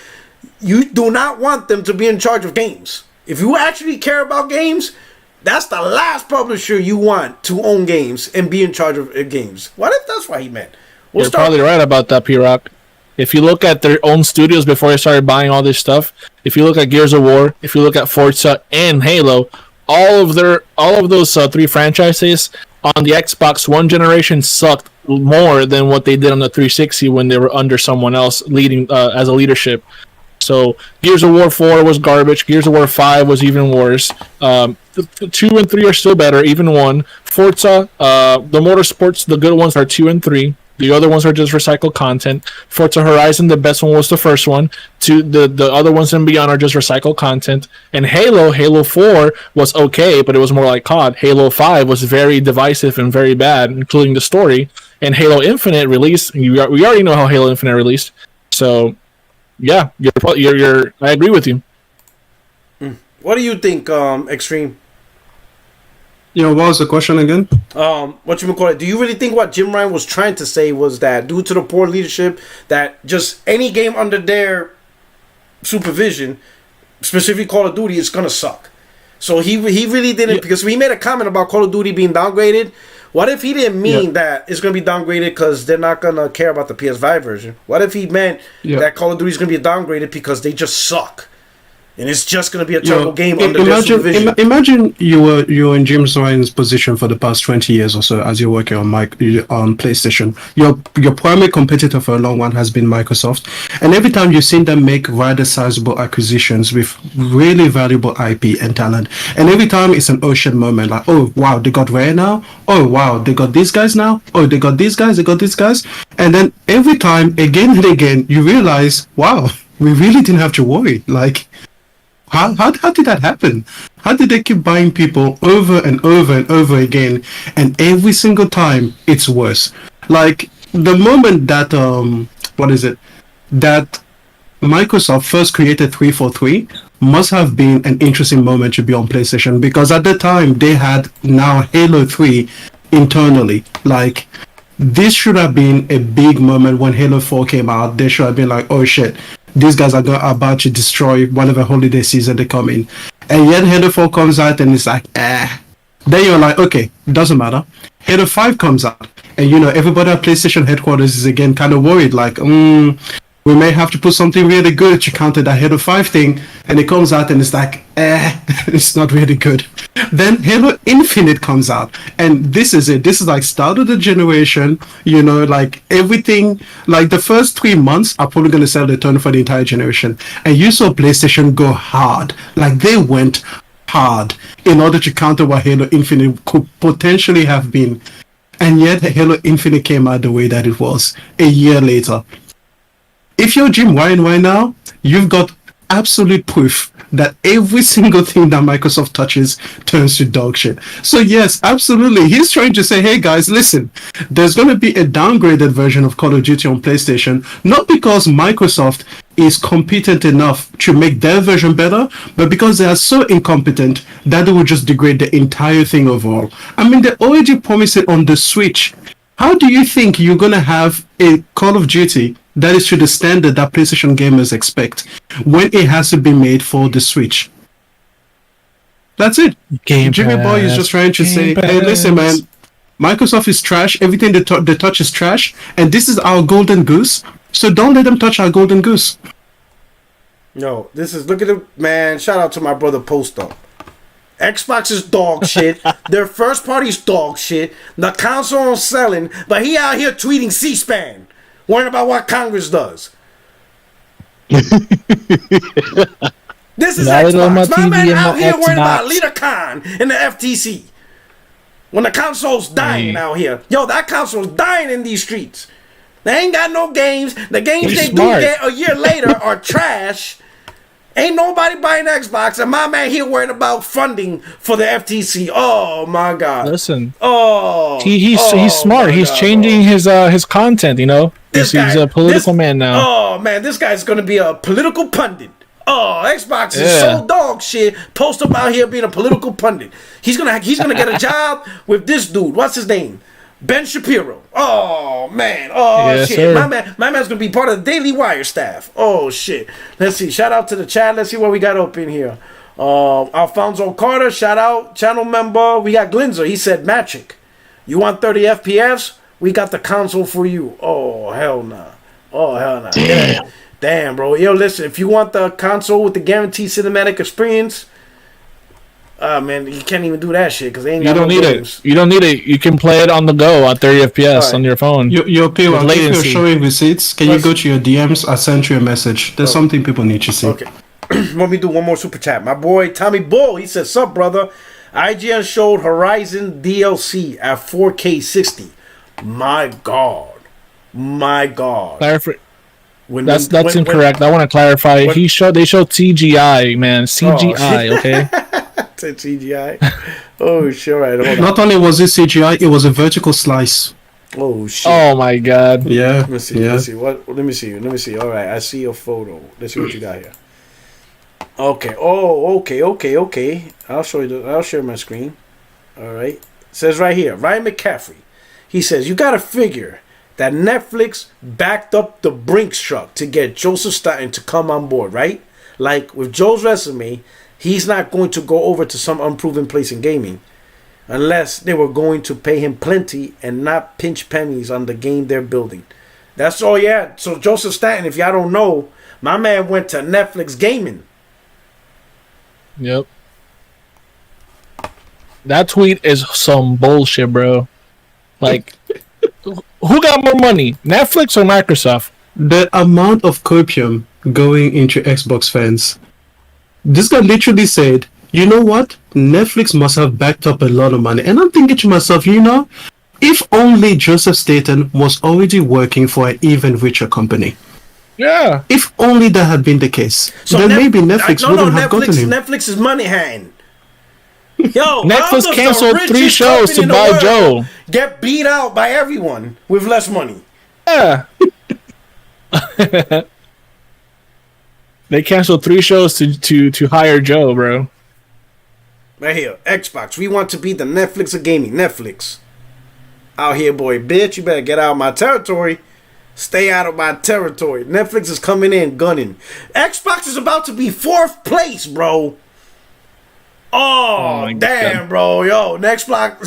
you do not want them to be in charge of games. If you actually care about games, that's the last publisher you want to own games and be in charge of games. What if that's what he meant? You're probably right about that, P-Rock. If you look at their own studios before they started buying all this stuff, if you look at Gears of War, if you look at Forza and Halo, all of those 3 franchises on the Xbox One generation sucked more than what they did on the 360 when they were under someone else leading as a leadership. So Gears of War 4 was garbage. Gears of War 5 was even worse. 2 and 3 are still better, even 1. Forza, the motorsports, the good ones are 2 and 3. The other ones are just recycled content. Forza Horizon, the best one was the first one. The other ones and beyond are just recycled content. And Halo 4 was okay, but it was more like COD. Halo 5 was very divisive and very bad, including the story. And Halo Infinite released. We already know how Halo Infinite released. So, yeah, you're I agree with you. What do you think, Extreme? You know, what was the question again? Do you really think what Jim Ryan was trying to say was that due to the poor leadership, that just any game under their supervision, specifically Call of Duty, is gonna suck? So he really didn't, because he made a comment about Call of Duty being downgraded. What if he didn't mean that it's gonna be downgraded because they're not gonna care about the PS5 version? What if he meant that Call of Duty is gonna be downgraded because they just suck? And it's just going to be a terrible game under their supervision. Imagine you were in Jim Ryan's position for the past 20 years or so as you're working on PlayStation. Your primary competitor for a long one has been Microsoft. And every time you've seen them make rather sizable acquisitions with really valuable IP and talent. And every time it's an ocean moment, like, oh, wow, they got Rare now. Oh, wow, they got these guys now. Oh, they got these guys, And then every time, again and again, you realize, wow, we really didn't have to worry. Like, How did that happen? How did they keep buying people over and over and over again, and every single time it's worse? Like, the moment that that Microsoft first created 343 must have been an interesting moment to be on PlayStation, because at the time they had now Halo 3 internally. Like, this should have been a big moment when Halo 4 came out. They should have been like, oh shit, these guys are about to destroy whatever holiday season they come in. And yet Halo 4 comes out and it's like, eh. Then you're like, okay, doesn't matter. Halo 5 comes out. And, everybody at PlayStation headquarters is again kind of worried. Like, we may have to put something really good to counter that Halo 5 thing. And it comes out and it's like, it's not really good. Then Halo Infinite comes out. And this is it. This is like start of the generation. Like everything, like the first 3 months are probably going to set the tone for the entire generation. And you saw PlayStation go hard. Like they went hard in order to counter what Halo Infinite could potentially have been. And yet Halo Infinite came out the way that it was a year later. If you're Jim Ryan right now, you've got absolute proof that every single thing that Microsoft touches turns to dog shit. So yes, absolutely. He's trying to say, hey guys, listen, there's going to be a downgraded version of Call of Duty on PlayStation, not because Microsoft is competent enough to make their version better, but because they are so incompetent that they will just degrade the entire thing overall. I mean, they already promised it on the Switch. How do you think you're going to have a Call of Duty that is to the standard that PlayStation gamers expect when it has to be made for the Switch? That's it. Jimmy Boy is just trying to say, hey, listen, man, Microsoft is trash. Everything they touch is trash. And this is our golden goose. So don't let them touch our golden goose. Yo, look at it, man. Shout out to my brother Post Up. Xbox is dog shit. Their first party's dog shit. The console is selling, but he out here tweeting C-SPAN, worrying about what Congress does. This is Xbox. My man out here worrying about Leader Khan and the FTC. When the console's dying out here. Yo, that console's dying in these streets. They ain't got no games. The games they do get a year later are trash. Ain't nobody buying Xbox, and my man here worrying about funding for the FTC. Oh my God! Listen, he's smart. He's changing his content. He's a political man now. Oh man, this guy's gonna be a political pundit. Oh, Xbox is so dog shit. Post up out here being a political pundit. He's gonna get a job with this dude. What's his name? Ben Shapiro. Oh man. Oh yes, shit. Sir. My man's gonna be part of the Daily Wire staff. Oh shit. Let's see. Shout out to the chat. Let's see what we got up in here. Alfonso Carter, shout out, channel member. We got Glinzer. He said, Magic, you want 30 FPS? We got the console for you. Oh hell nah. Oh hell nah. Damn, bro. Yo, listen, if you want the console with the guaranteed cinematic experience, man, you can't even do that shit because they ain't. You don't need it. You don't need it. You can play it on the go at 30 FPS on your phone. Your people, if you're showing receipts, can you go to your DMs? I sent you a message. There's something people need to see. Okay. Let me do one more super chat. My boy Tommy Bull, he said, "Sup, brother? IGN showed Horizon DLC at 4K 60. My God. That's incorrect. I want to clarify. They showed CGI, man. CGI, okay." Said CGI. Oh shit! Right, hold on. Not only was it CGI, it was a vertical slice. Oh shit! Oh my God! Yeah. Let me see. Yeah. Let me see. All right, I see your photo. Let's see what you got here. Okay. Oh, okay. I'll show you. I'll share my screen. All right. It says right here, Ryan McCaffrey. He says you got to figure that Netflix backed up the Brinks truck to get Joseph Staten to come on board, right? Like with Joe's resume. He's not going to go over to some unproven place in gaming unless they were going to pay him plenty and not pinch pennies on the game they're building. That's all, yeah. So Joseph Staten, if y'all don't know, my man went to Netflix Gaming. Yep. That tweet is some bullshit, bro. Like, who got more money, Netflix or Microsoft? The amount of copium going into Xbox fans. This guy literally said, you know what? Netflix must have backed up a lot of money. And I'm thinking to myself, if only Joseph Staten was already working for an even richer company. Yeah. If only that had been the case. So then maybe Netflix wouldn't have gotten him. Netflix is money hand. Yo, Netflix canceled 3 shows to buy Joe. Get beat out by everyone with less money. Yeah. They canceled 3 shows to hire Joe, bro. Right here, Xbox. We want to be the Netflix of gaming. Netflix. out here, boy, bitch. You better get out of my territory. Stay out of my territory. Netflix is coming in gunning. Xbox is about to be 4th place, bro. Oh damn, God. Bro. Xbox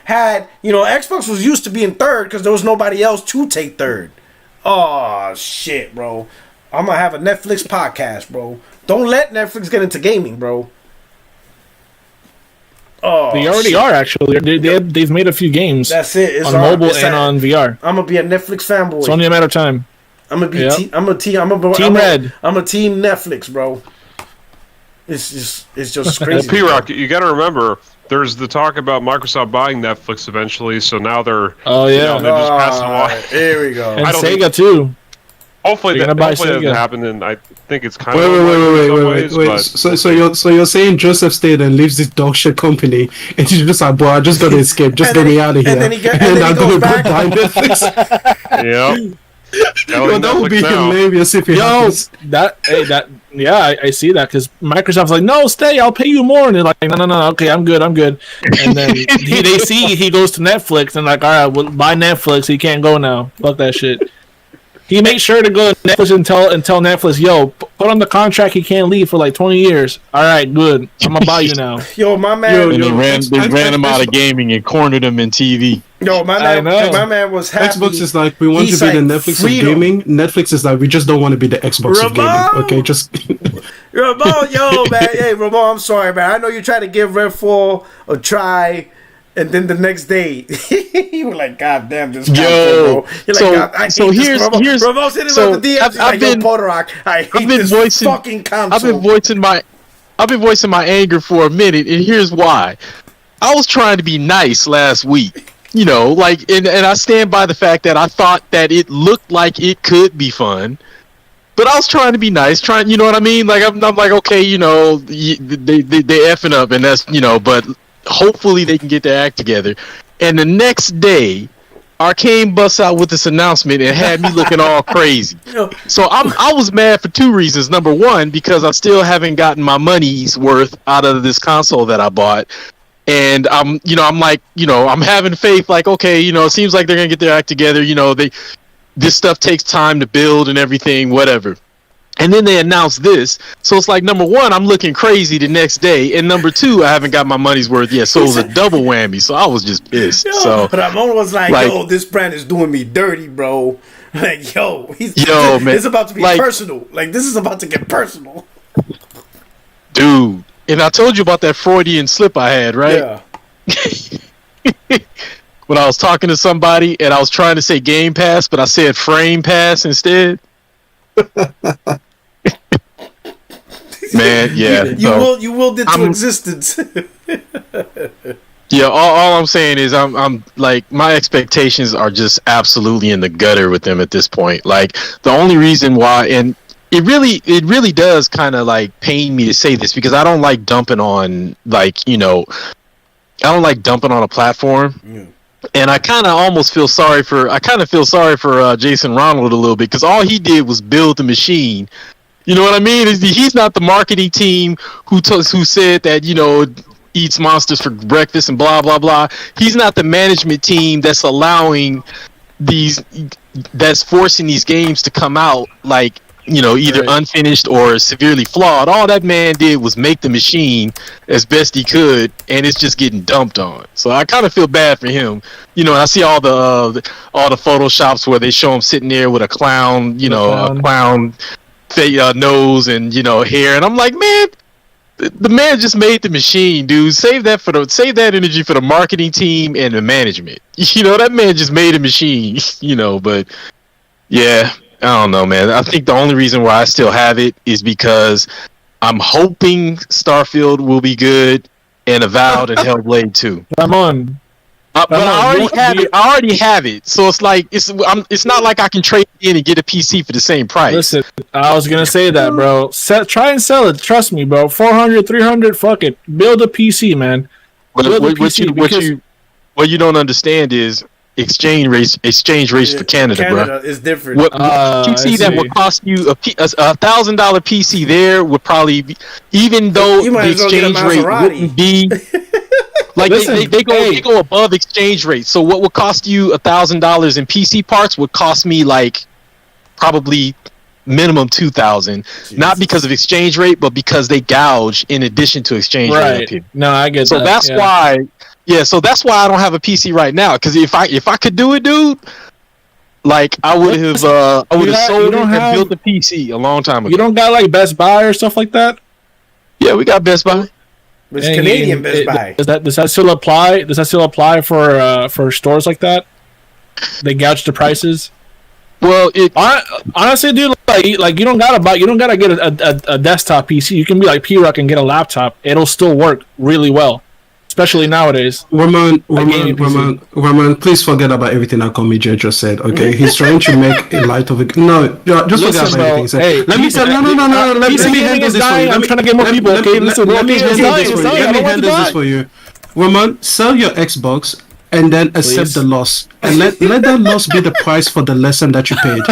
had, Xbox was used to being 3rd because there was nobody else to take 3rd. Oh, shit, bro. I'm going to have a Netflix podcast, bro. Don't let Netflix get into gaming, bro. Oh, they already are, actually. They've made a few games. That's it. It's on mobile and on VR. I'm going to be a Netflix fanboy. It's only a matter of time. I'm going to be Team Red. I'm a Team Netflix, bro. It's just crazy. P-Rock, you got to remember, there's the talk about Microsoft buying Netflix eventually, so now they're... Oh, yeah. They're just passing along. Here we go. And Sega, too. Hopefully that doesn't happen, and I think it's kind of... Wait. So you're saying Joseph stayed and leaves this dog shit company, and he's just like, boy, I just got to escape, just get me out of here. And then he goes back. Yeah. That would be hilarious if it happens. I see that, because Microsoft's like, no, stay, I'll pay you more, and they're like, no, okay, I'm good, and then they see he goes to Netflix, and like, all right, well, buy Netflix, he can't go now, fuck that shit. He made sure to go to Netflix and tell Netflix, yo, put on the contract, he can't leave for like 20 years. All right, good, I'm gonna buy you now. Yo, my man. They ran him out of gaming and cornered him in TV. Yo, my man was happy. Xbox is like, we want to be the Netflix of gaming. Netflix is like, we just don't want to be the Xbox of gaming. Okay, just... Ramon, yo, man. Hey, Ramon, I'm sorry, man. I know you tried to give Redfall a try, and then the next day, you were like, God damn, this console, bro. You're like, I hate this. Ramon's hitting with the DMs. I've been Podorock. I hate this fucking console. I've been voicing my anger for a minute, and here's why. I was trying to be nice last week. And I stand by the fact that I thought that it looked like it could be fun, but I was trying to be nice, you know what I mean? Like, I'm like, okay, they effing up, and that's, but hopefully they can get their act together. And the next day, Arcane busts out with this announcement and had me looking all crazy. So I was mad for 2 reasons. Number one, because I still haven't gotten my money's worth out of this console that I bought. And I'm having faith, like, okay, it seems like they're gonna get their act together. This stuff takes time to build and everything, whatever. And then they announced this, so it's like, number one, I'm looking crazy the next day, and number two, I haven't got my money's worth yet. So it was a double whammy. So I was just pissed. Ramon was like, yo, this brand is doing me dirty, bro. Like, man, it's about to be personal. Like, this is about to get personal, dude. And I told you about that Freudian slip I had, right? Yeah. When I was talking to somebody and I was trying to say Game Pass, but I said Frame Pass instead. Man, yeah. You willed it to existence. Yeah, all I'm saying is I'm like, my expectations are just absolutely in the gutter with them at this point. Like, the only reason why, and it really does kind of like pain me to say this, because I don't like dumping on I don't like dumping on a platform. Yeah. And I kind of feel sorry for Jason Ronald a little bit, because all he did was build the machine. You know what I mean? He's not the marketing team who said that, eats monsters for breakfast and blah, blah, blah. He's not the management team that's forcing these games to come out like, either unfinished or severely flawed. All that man did was make the machine as best he could, and it's just getting dumped on. So I kind of feel bad for him. I see all the photoshops where they show him sitting there with a clown, a clown nose and hair, and I'm like, man, the man just made the machine, dude. Save that energy for the marketing team and the management. That man just made a machine. But yeah. I don't know, man. I think the only reason why I still have it is because I'm hoping Starfield will be good, and Avowed and Hellblade 2. Ramon. But I already have it. So it's like it's not like I can trade in and get a PC for the same price. Listen, I was gonna say that, bro. Try and sell it. Trust me, bro. 400, 300. Fuck it. Build a PC, man. What you don't understand is exchange rates for Canada, bro. Is different. What PC that would cost you a $1,000 PC there would probably be, even though the exchange rate wouldn't be Like Listen, they go above exchange rate. So what would cost you $1,000 in PC parts would cost me like probably minimum 2,000. Not because of exchange rate, but because they gouge in addition to exchange rate. Up here. No, I get so that. That's why. Yeah, so that's why I don't have a PC right now. Because if I could do it, dude, like I would have sold it and built a PC a long time ago. You don't got like Best Buy or stuff like that? Yeah, we got Best Buy. It's Canadian Best Buy. Does that still apply? Does that still apply for stores like that? They gouge the prices. Well, honestly, dude, like you don't gotta get a desktop PC. You can be like P-Rock and get a laptop. It'll still work really well, especially nowadays. Ramon, please forget about everything that Comedian just said. Okay, he's trying to make a light of it. No, just forget about everything he said. Hey, let me say no. Let me handle this for you. I'm trying to get more people. Okay, listen, let me handle this for you. Ramon, sell your Xbox and then accept the loss, and let that loss be the price for the lesson that you paid.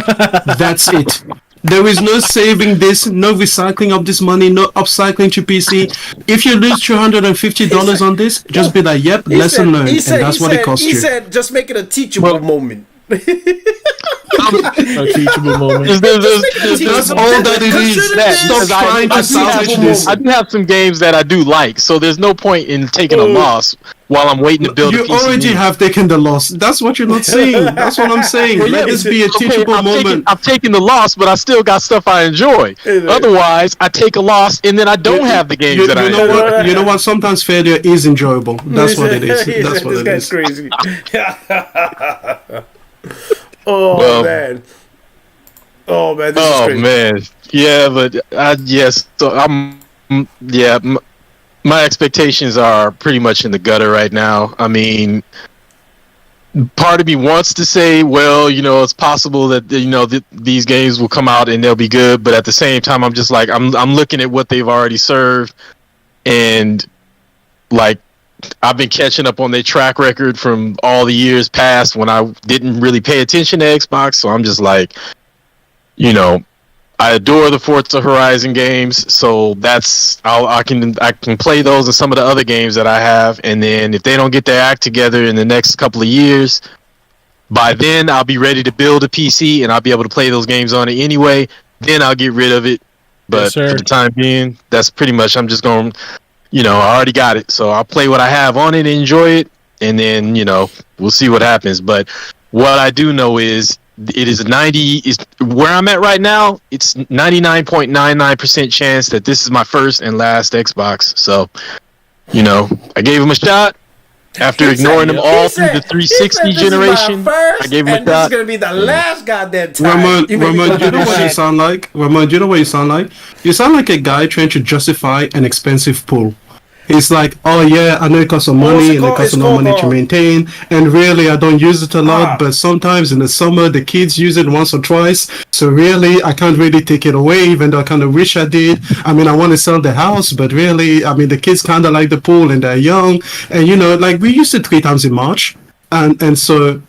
That's it. There is no saving this, no recycling of this money, no upcycling to PC. If you lose $250 on this, just be like, yep, lesson learned, and that's what it cost you. He said, just make it a teachable moment. A teachable moment. That's all that it is. Stop trying to salvage this. I do have some games that I do like, so there's no point in taking a loss while I'm waiting to build a PC. You already have taken the loss. That's what you're not saying. That's what I'm saying. Let this be a teachable moment. I've taken the loss, but I still got stuff I enjoy. Otherwise, I take a loss and then I don't have the games that I enjoy. You know what? Sometimes failure is enjoyable. That's what it is. That's what it is. This guy's crazy. Oh man, this is crazy. Man, yeah, but yes, so my expectations are pretty much in the gutter right now. I mean, part of me wants to say, well, it's possible that these games will come out and they'll be good, but at the same time, I'm just like, I'm looking at what they've already served, and like, I've been catching up on their track record from all the years past when I didn't really pay attention to Xbox. So I'm just like, I adore the Forza Horizon games. So I can play those and some of the other games that I have. And then if they don't get their act together in the next couple of years, by then I'll be ready to build a PC and I'll be able to play those games on it anyway. Then I'll get rid of it. But for the time being, that's pretty much, I'm just going, I already got it, so I'll play what I have on it and enjoy it, and then, we'll see what happens. But what I do know is it is where I'm at right now, it's 99.99% chance that this is my first and last Xbox. So, I gave him a shot. After ignoring them all through the 360 generation, I gave him a shot. This is going to be the last goddamn time. Ramon, do you know what you sound like? Ramon, do you know what you sound like? You sound like a guy trying to justify an expensive pool. It's like, oh yeah, I know it costs some money and it costs no money to maintain, and really I don't use it a lot, but sometimes in the summer the kids use it once or twice, so really I can't really take it away, even though I kind of wish I did. I mean, I want to sell the house, but really, I mean, the kids kind of like the pool and they're young, and like we used it 3 times in March, and so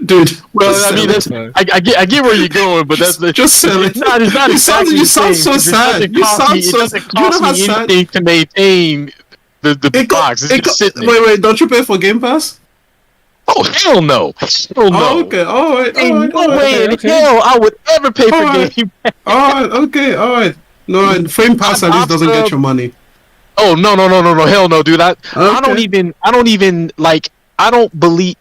dude. Well, I mean, I get where you're going, but that's just sell it. It's not exactly you sound so sad. It doesn't cost me anything to maintain the box. It's just sitting there. Wait, don't you pay for Game Pass? Oh, hell no. Hell no. Oh, okay, all right. Ain't no way in hell I would ever pay for Game Pass. All right. No, Frame Pass at least doesn't get your money. Oh, no. Hell no, dude. I don't believe...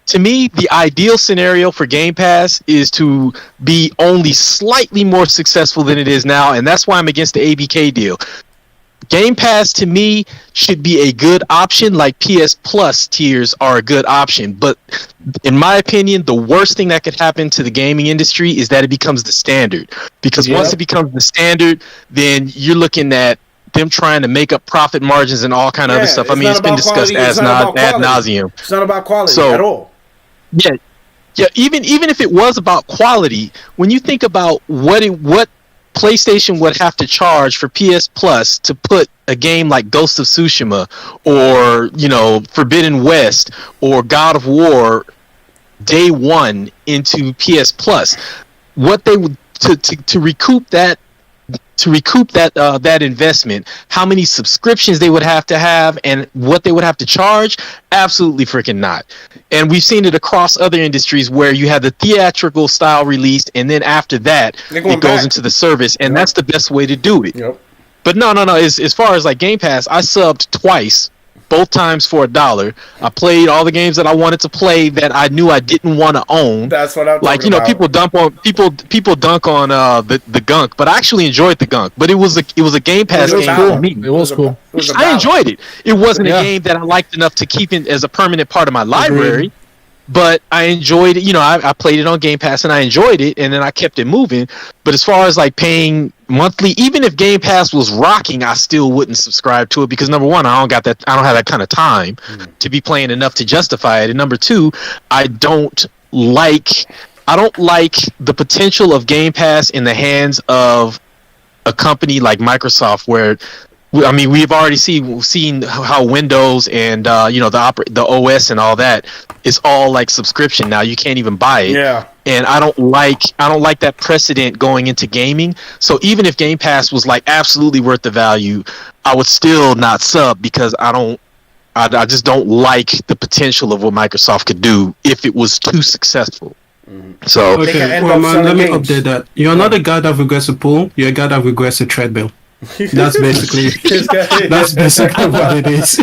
To me, the ideal scenario for Game Pass is to be only slightly more successful than it is now, and that's why I'm against the ABK deal. Game Pass, to me, should be a good option, like PS Plus tiers are a good option. But in my opinion, the worst thing that could happen to the gaming industry is that it becomes the standard. Because once it becomes the standard, then you're looking at them trying to make up profit margins and all kind of other stuff. I mean, it's been discussed ad nauseum. It's not about quality at all. Yeah. Even if it was about quality, when you think about what PlayStation would have to charge for PS Plus to put a game like Ghost of Tsushima or Forbidden West or God of War day one into PS Plus, what they would to recoup that to recoup that investment, how many subscriptions they would have to have and what they would have to charge? Absolutely freaking not. And we've seen it across other industries where you have the theatrical style released, and then after that, it goes into the service, and that's the best way to do it. Yep. But no. As far as like Game Pass, I subbed twice. Both times for $1. I played all the games that I wanted to play that I knew I didn't want to own. That's what I'm like. About. People dunk on the gunk, but I actually enjoyed the gunk. But it was a Game Pass game for me. It was cool. I enjoyed it. It wasn't a game that I liked enough to keep in as a permanent part of my library. But I enjoyed it. I played it on Game Pass and I enjoyed it, and then I kept it moving. But as far as like paying monthly, even if Game Pass was rocking, I still wouldn't subscribe to it because number one, I don't have that kind of time to be playing enough to justify it. And number two, I don't like the potential of Game Pass in the hands of a company like Microsoft, where we've already seen how Windows and the OS and all that is all like subscription now. You can't even buy it. Yeah. And I don't like that precedent going into gaming. So even if Game Pass was like absolutely worth the value, I would still not sub because I just don't like the potential of what Microsoft could do if it was too successul. So okay, well, man, let me update that. You're not a guy that regrets a pool. You're a guy that regrets a treadmill. That's basically what it is.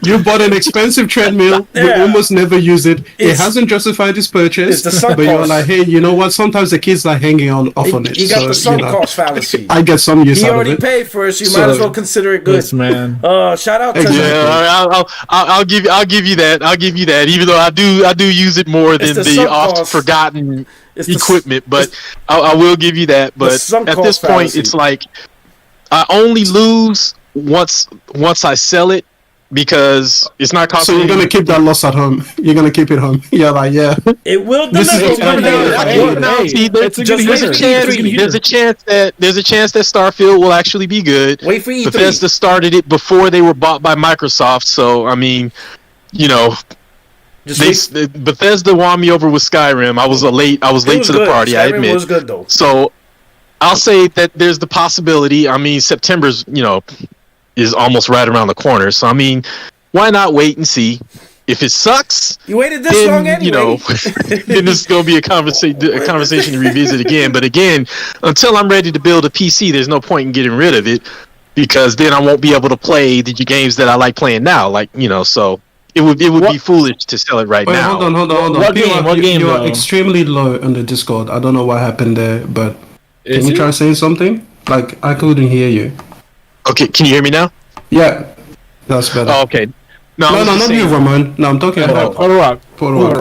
You bought an expensive treadmill. You almost never use it. It hasn't justified its purchase. But you're like, hey, you know what? Sometimes the kids are hanging off on it. You got the sunk cost fallacy. I get some use out of it. He already paid for it, so you might as well consider it good. Yes, man. Shout out to I'll give you that. I'll give you that. Even though I do use it more than the oft forgotten equipment, but I will give you that. But at this point, it's like I only lose once I sell it because it's not costing. So you're gonna keep that loss at home. You're gonna keep it home. You're like, yeah. It will. There's a chance that Starfield will actually be good. Wait for E3. Bethesda started it before they were bought by Microsoft, so I mean, Bethesda won me over with Skyrim. I was late to the party. Skyrim I admit. Was good though. So I'll say that there's the possibility. I mean, September's is almost right around the corner. So I mean, why not wait and see? If it sucks, you waited this long anyway. Then this is gonna be a conversation to revisit again. But again, until I'm ready to build a PC, there's no point in getting rid of it because then I won't be able to play the games that I like playing now. So. It would be foolish to sell it right now. Hold on. What game? You are extremely low on the Discord. I don't know what happened there, but can you try saying something? Like I couldn't hear you. Okay, can you hear me now? Yeah, that's better. Oh, okay. No, not you, Ramon. No, I'm talking about Portal Rock.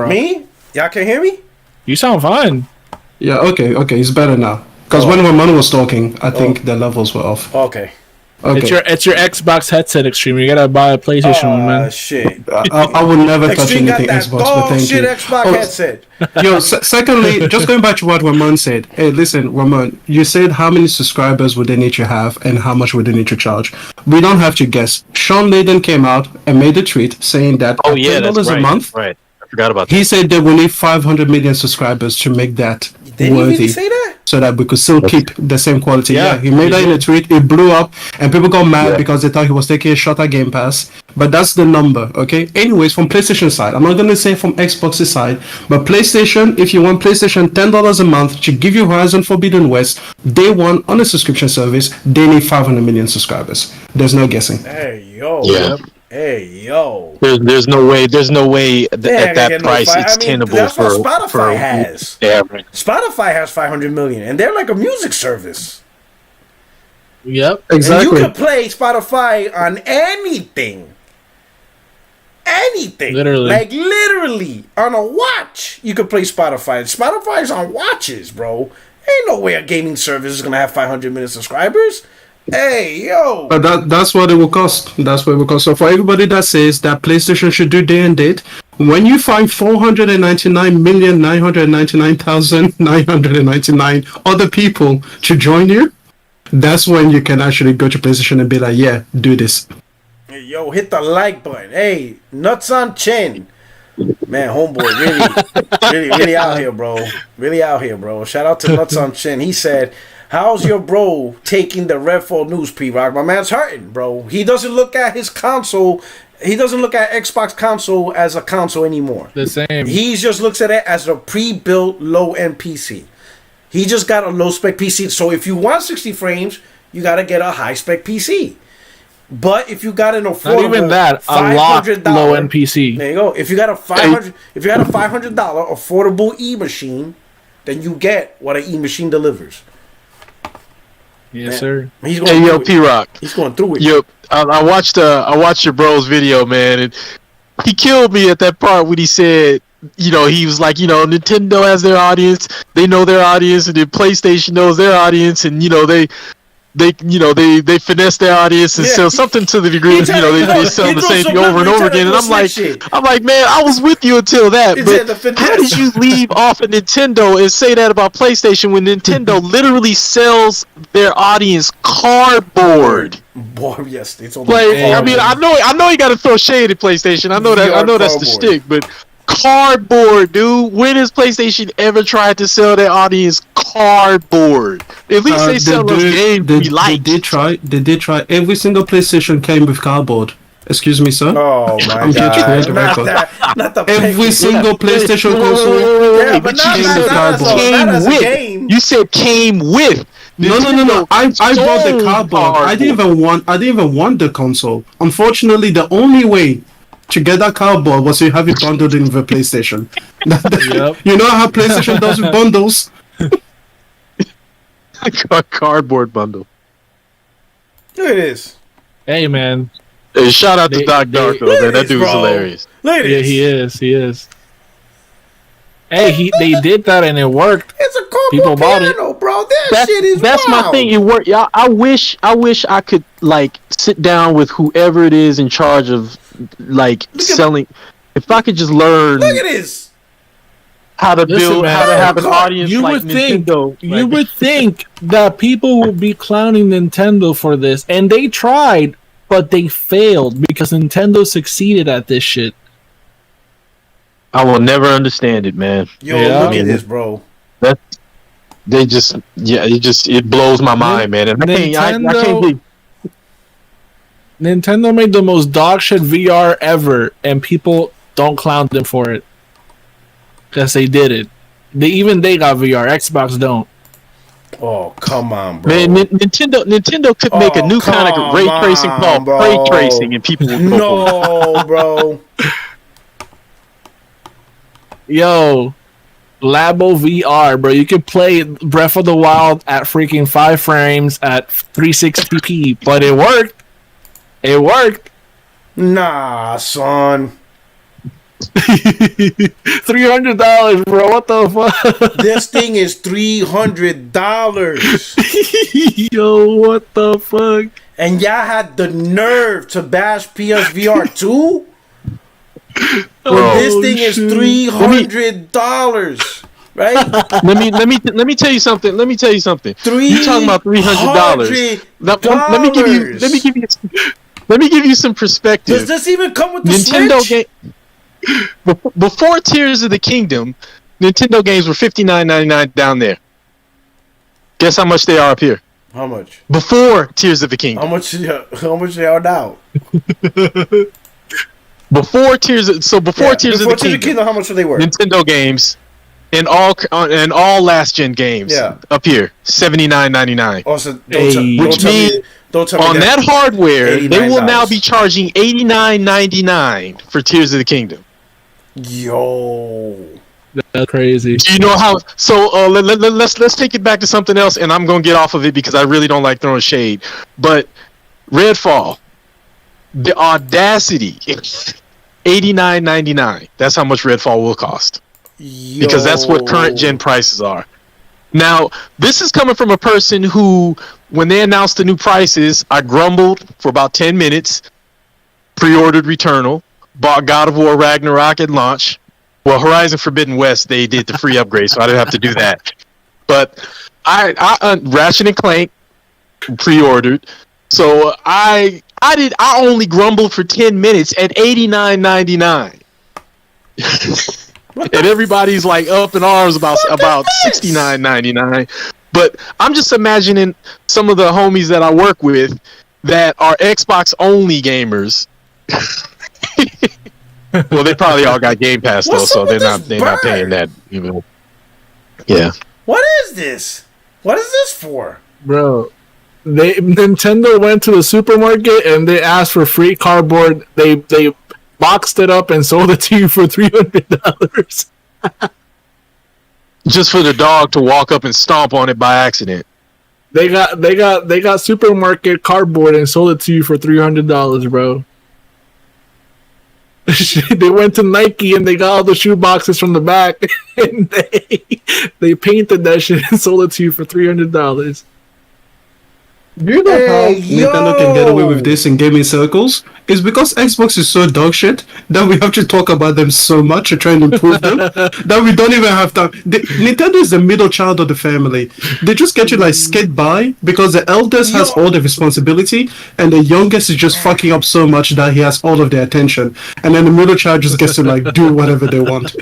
Me? Y'all can hear me? You sound fine. Yeah. Okay. It's better now. Because when Ramon was talking, I think the levels were off. Okay. It's your Xbox headset, Extreme. You gotta buy a PlayStation, man. Shit. I would never touch Extreme anything got that Xbox, but thank you. Xbox headset. Yo, secondly, just going back to what Ramon said. Hey, listen, Ramon, you said how many subscribers would they need to have and how much would they need to charge. We don't have to guess. Sean Layden came out and made a tweet saying that $10 a month. Right. I forgot about that. He said they will need 500 million subscribers to make that worthy. He say that? So that we could still keep the same quality. Yeah, he made that in a tweet. It blew up, and people got mad because they thought he was taking a shot at Game Pass. But that's the number, okay? Anyways, from PlayStation side, I'm not going to say from Xbox's side, but PlayStation, if you want PlayStation $10 a month to give you Horizon Forbidden West, day one on a subscription service, they need 500 million subscribers. There's no guessing. Hey, yo. Yeah. Hey, yo. There's no way at that price it's tenable that's for what Spotify has. Average. Spotify has 500 million, and they're like a music service. Yep. Exactly. And you can play Spotify on anything. Anything. Literally. Like, literally. On a watch, you can play Spotify. Spotify's on watches, bro. Ain't no way a gaming service is going to have 500 million subscribers. Hey, yo. But that's what it will cost. That's what it will cost. So for everybody that says that PlayStation should do day and date, when you find 499,999,999 other people to join you, that's when you can actually go to PlayStation and be like, yeah, do this. Hey, yo, hit the like button. Hey, nuts on chin. Man, homeboy, really out here, bro. Really out here, bro. Shout out to Nuts on Chin. He said, How's your bro taking the Redfall news, P-Rock? My man's hurting, bro. He doesn't look at his console. He doesn't look at Xbox console as a console anymore. The same. He just looks at it as a pre-built low-end PC. He just got a low-spec PC. So if you want 60 frames, you got to get a high-spec PC. But if you got an affordable, not even that, a locked low-end PC. There you go. If you got a $500 affordable E-machine, then you get what an E-machine delivers. Yes, man. Sir. He's going hey, yo, P-Rock. He's going through it. Yo, I watched your bro's video, man, and he killed me at that part when he said, you know, he was like, you know, Nintendo has their audience, they know their audience, and then PlayStation knows their audience, and you know they finesse their audience and sell something to the degree of, you know, they sell the same thing over and over again. And I'm like, man, I was with you until that. But how did you leave off of Nintendo and say that about PlayStation when Nintendo literally sells their audience cardboard? Boy, yes, it's like, I mean, I know you got to throw shade at PlayStation. I know that's the shtick, but cardboard, dude. When has PlayStation ever tried to sell their audience cardboard? At least they sell those games we like. They did try. Every single PlayStation came with cardboard. Excuse me, sir. Oh my god! Not the every single PlayStation console. Yeah, but not a game. You said came with. No. I bought the cardboard. I didn't even want the console. Unfortunately, the only way to get that cardboard was to have it bundled in the PlayStation. Yep. You know how PlayStation does with bundles? Cardboard bundle. Look at this. Hey, man. Hey, shout out to Doc Darko, man. That dude's hilarious. Look at this. Yeah, he is. Hey, they did that and it worked. It's a cardboard People bought piano, it. bro. Shit is that's wild. My thing. It worked. Y'all, I wish I could like sit down with whoever it is in charge of like selling. If I could just learn. Look at this. How to build, how to have an audience like Nintendo. You would think that people would be clowning Nintendo for this, and they tried, but they failed because Nintendo succeeded at this shit. I will never understand it, man. Yo, look at this, bro. It blows my mind, man. And I can't believe Nintendo made the most dog shit VR ever, and people don't clown them for it. Because they did it. They got VR. Xbox don't. Oh, come on, bro. Man, Nintendo could make a new kind of ray tracing called ray tracing, and people would go bro. Yo, Labo VR, bro. You can play Breath of the Wild at freaking 5 frames at 360p, but it worked. It worked. Nah, son. $300, bro. What the fuck? This thing is $300. Yo, what the fuck? And y'all had the nerve to bash PSVR 2? This thing is $300, right? Let me tell you something. You talking about $300? Let me give you some perspective. Does this even come with the Nintendo Switch? Before Tears of the Kingdom, Nintendo games were $59.99 down there. Guess how much they are up here? How much? Before Tears of the Kingdom. How much they are now? Before Tears of the Kingdom, how much are they worth? Nintendo games and all last gen games up here, $79.99. Oh, so which means on that hardware, they will now be charging $89.99 for Tears of the Kingdom. Yo, that's crazy. Do you know how? So let's take it back to something else, and I'm gonna get off of it because I really don't like throwing shade. But Redfall, the audacity, $89.99. That's how much Redfall will cost. Because that's what current gen prices are. Now, this is coming from a person who, when they announced the new prices, I grumbled for about 10 minutes, pre-ordered Returnal, bought God of War Ragnarok at launch. Well, Horizon Forbidden West, they did the free upgrade, so I didn't have to do that. But I Ratchet and Clank pre-ordered. So I only grumbled for 10 minutes at $89.99. And everybody's like up in arms about $69.99. But I'm just imagining some of the homies that I work with that are Xbox only gamers. Well, they probably all got Game Pass though, so they're not paying that. Yeah. What is this? What is this for, bro? Nintendo went to the supermarket and they asked for free cardboard. They boxed it up and sold it to you for $300. Just for the dog to walk up and stomp on it by accident. They got supermarket cardboard and sold it to you for $300, bro. They went to Nike and they got all the shoe boxes from the back and they painted that shit and sold it to you for $300. You know how Nintendo can get away with this in gaming circles? It's because Xbox is so dog shit that we have to talk about them so much to try and improve them that we don't even have time. Nintendo is the middle child of the family. They just get you like skate by because the eldest has all the responsibility and the youngest is just fucking up so much that he has all of the attention. And then the middle child just gets to like do whatever they want.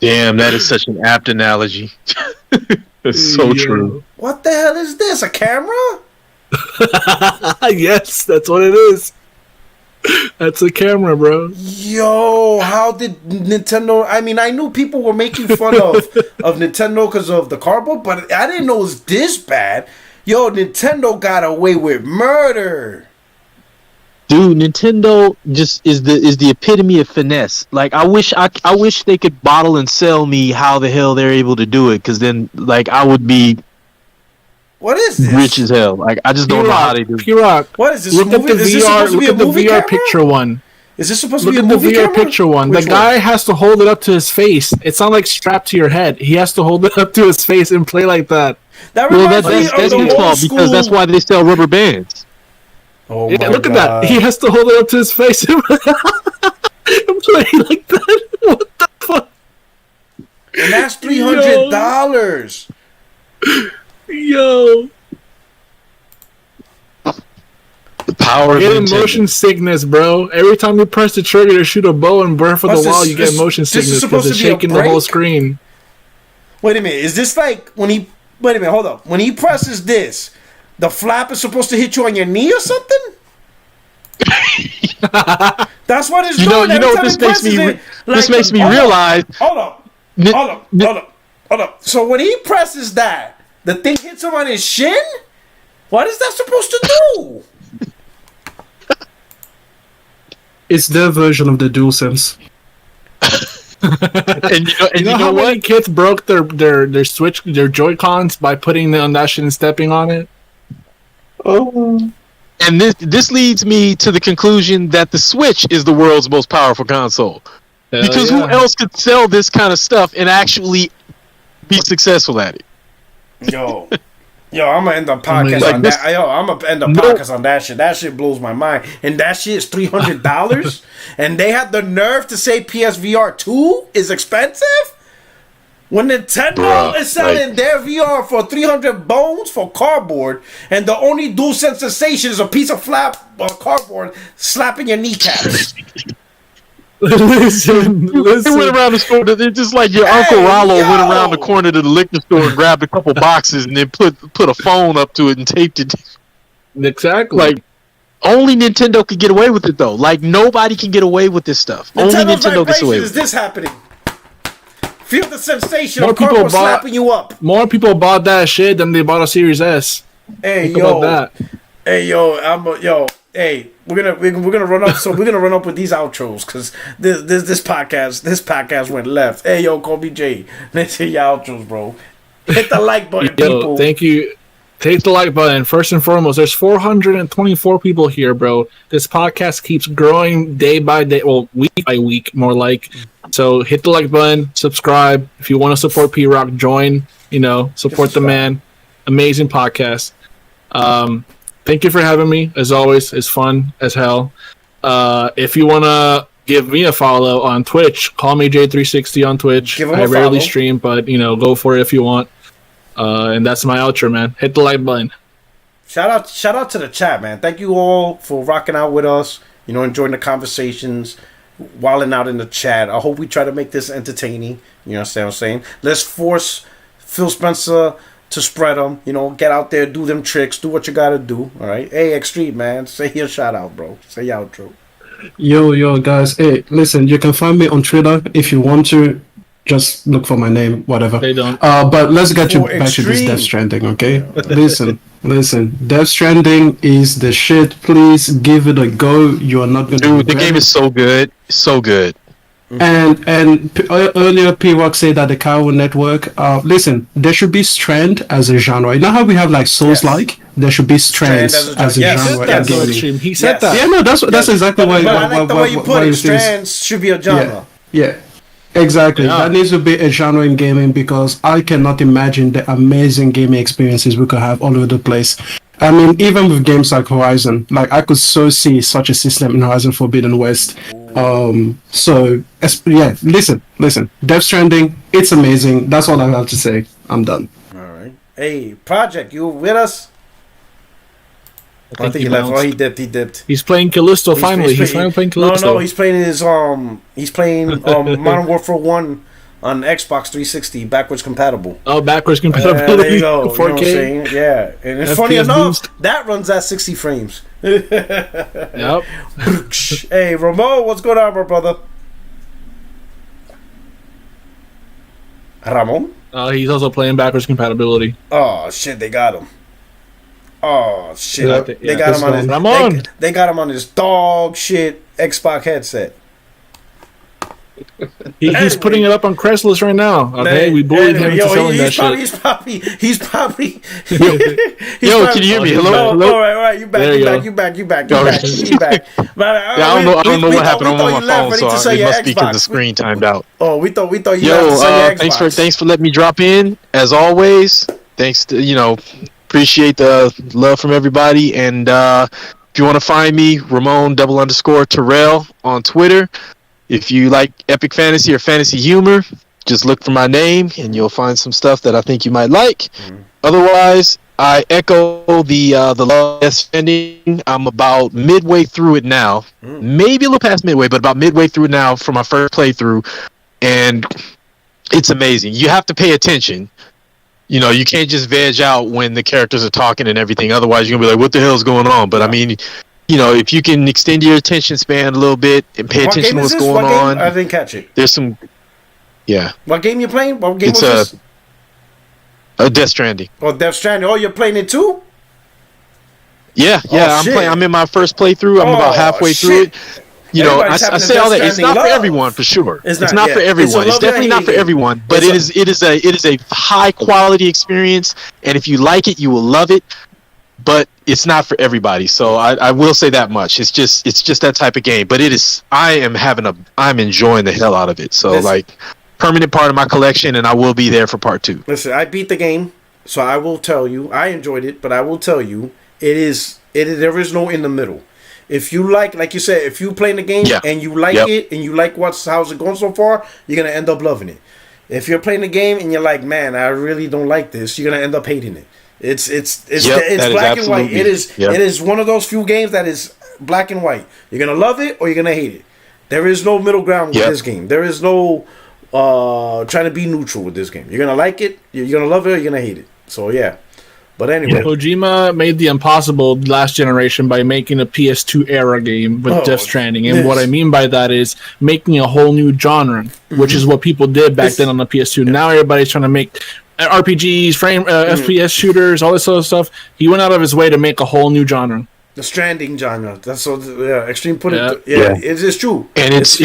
Damn, that is such an apt analogy. It's so true. What the hell is this? A camera? Yes, that's what it is. That's a camera, bro. Yo, how did Nintendo... I mean, I knew people were making fun of Nintendo because of the cardboard, but I didn't know it was this bad. Yo, Nintendo got away with murder. Dude, Nintendo just is the epitome of finesse. Like, I wish they could bottle and sell me how the hell they're able to do it, because then, like, I would be... What is this? Rich as hell. Like, I just don't know how they do it. P-Rock. What is this? Look at the VR. Look at the VR picture one. Is this supposed to be a movie camera? Look at the VR camera? picture one. The guy has to hold it up to his face. It's not like strapped to your head. He has to hold it up to his face and play like that. That reminds me that's of the his old fault, school... because that's why they sell rubber bands. Oh yeah, my look God. at that. He has to hold it up to his face and play like that. What the fuck? And that's $300. Yo. The power of Getting Nintendo. motion sickness, bro. Every time you press the trigger to shoot a bow and burn for the wall, you get motion sickness because it's shaking the whole screen. Wait a minute. Is this like when he... Wait a minute. Hold up. When he presses this, the flap is supposed to hit you on your knee or something? That's what it's doing. You know what this makes me... This makes me realize... Hold up. So when he presses that, the thing hits him on his shin? What is that supposed to do? It's their version of the DualSense. and you know how many kids broke their Switch, their Joy-Cons by putting it on that shit and stepping on it? Oh. And this leads me to the conclusion that the Switch is the world's most powerful console. Because who else could sell this kind of stuff and actually be successful at it? Yo, I'm gonna end the podcast on that. Yo, I'm gonna end the podcast on that shit. That shit blows my mind. And that shit is $300. And they had the nerve to say PSVR 2 is expensive. When Nintendo is selling their VR for 300 bones for cardboard, and the only DualSense sensation is a piece of cardboard slapping your kneecaps. Listen. They went around the store. They're just like your Uncle Rollo went around the corner to the liquor store and grabbed a couple boxes and then put a phone up to it and taped it. Exactly. Like, only Nintendo could get away with it, though. Like, nobody can get away with this stuff. Only Nintendo gets away with it. Is this happening? Feel the sensation of cardboard slapping you up. More people bought that shit than they bought a Series S. Hey, Think about that. Hey, hey, we're gonna run up. So we're gonna run up with these outros because this podcast went left. Hey, yo, Kobe J, let's hear your outros, bro. Hit the like button, people. Thank you. Hit the like button. First and foremost, there's 424 people here, bro. This podcast keeps growing day by day. Well, week by week, more like. So hit the like button, subscribe. If you want to support P-Rock, join. Support the man. Amazing podcast. Thank you for having me. As always, it's fun as hell. If you want to give me a follow on Twitch, call me J360 on Twitch. I rarely stream, but go for it if you want. And that's my outro, man. Hit the like button. Shout out to the chat, man. Thank you all for rocking out with us. Enjoying the conversations, wilding out in the chat. I hope we try to make this entertaining. You understand what I'm saying? Let's force Phil Spencer to spread them. You know, get out there, do them tricks, do what you gotta do. All right. Hey, Extreme, man, say your shout out, bro. Say your outro. Yo, guys. Hey, listen, you can find me on Twitter if you want to. Just look for my name, whatever. They don't. But let's get you For back to this Extreme. Death Stranding, okay? Listen. Death Stranding is the shit. Please give it a go. You are not gonna. Dude, the game is so good, so good. And earlier, P-Rock said that the Chiral Network. Listen, there should be Strand as a genre. You know how we have like Souls-like? There should be Strands as a genre. Yes. in gaming. He said that. Yeah, no, that's exactly why. But I like the way you put it. Strands should be a genre. Yeah. Exactly. Yeah. That needs to be a genre in gaming because I cannot imagine the amazing gaming experiences we could have all over the place. I mean, even with games like Horizon, like I could so see such a system in Horizon Forbidden West. Listen. Death Stranding, it's amazing. That's all I have to say. I'm done. All right. Hey, Project, you with us? I think he left. Oh, he dipped. He's playing Callisto finally. He's finally playing Callisto. No, he's playing Modern Warfare 1 on Xbox 360, backwards compatible. Oh, backwards compatibility. There you go. 4K. You know what I'm saying? Yeah. And it's funny enough, that runs at 60 frames. Yep. Hey, Ramon, what's going on, my brother? Ramon? He's also playing backwards compatibility. Oh, shit, they got him. Oh, shit. Yeah, They got him on his... Ramon. They got him on his dog shit Xbox headset. He's putting it up on Craigslist right now. Okay, we bullied him into selling that shit. He's probably. Yo, can you hear me? Hello? All right. You back. You back. I don't know what happened. I'm on my phone, so it must be because the screen timed out. Oh, we thought you. Yo, thanks for letting me drop in. As always, thanks to appreciate the love from everybody. And if you want to find me, Ramon _Terrell on Twitter. If you like epic fantasy or fantasy humor, just look for my name and you'll find some stuff that I think you might like. Otherwise, I echo the love Death Stranding. I'm about midway through it now. Maybe a little past midway, but about midway through now for my first playthrough. And it's amazing. You have to pay attention. You can't just veg out when the characters are talking and everything. Otherwise, you're going to be like, what the hell is going on? But I mean... if you can extend your attention span a little bit and pay attention to what's going on. I didn't catch it. There's some... Yeah. What game you playing? What game was this? Death Stranding. Oh, Death Stranding. Oh, you're playing it too? Yeah. I'm playing. I'm in my first playthrough. I'm about halfway through it. I say all that. It's not for everyone, for sure. It's not for everyone. It's definitely not for everyone. But it is a high quality experience, and if you like it, you will love it. But it's not for everybody, so I will say that much. It's just that type of game. But I'm enjoying the hell out of it. So permanent part of my collection, and I will be there for part 2. Listen, I beat the game, so I will tell you I enjoyed it. But I will tell you there is no in the middle. If you like you said, if you play the game and you like it and you like how's it going so far, you're gonna end up loving it. If you're playing the game and you're like, man, I really don't like this, you're gonna end up hating it. It's black and white. It is one of those few games that is black and white. You're gonna love it or you're gonna hate it. There is no middle ground with this game. There is no trying to be neutral with this game. You're gonna like it, you're gonna love it, or you're gonna hate it. So yeah. But anyway, Kojima made the impossible last generation by making a PS2 era game with Death Stranding, and what I mean by that is making a whole new genre, which is what people did back then on the PS2. Now everybody's trying to make RPGs, FPS shooters, all this sort of stuff. He went out of his way to make a whole new genre. The Stranding genre. That's so Extreme put it. It is true, and it's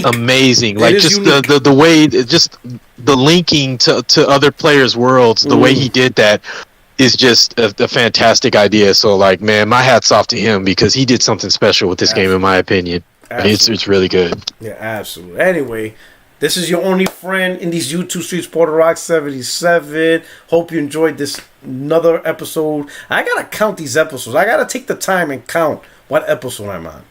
amazing. Like just the way, just the linking to other players' worlds. The way he did that is just a fantastic idea. So like, man, my hat's off to him because he did something special with this game, in my opinion. It's really good. Yeah, absolutely. Anyway. This is your only friend in these YouTube streets, Porter77. Hope you enjoyed this another episode. I gotta count these episodes. I gotta take the time and count what episode I'm on,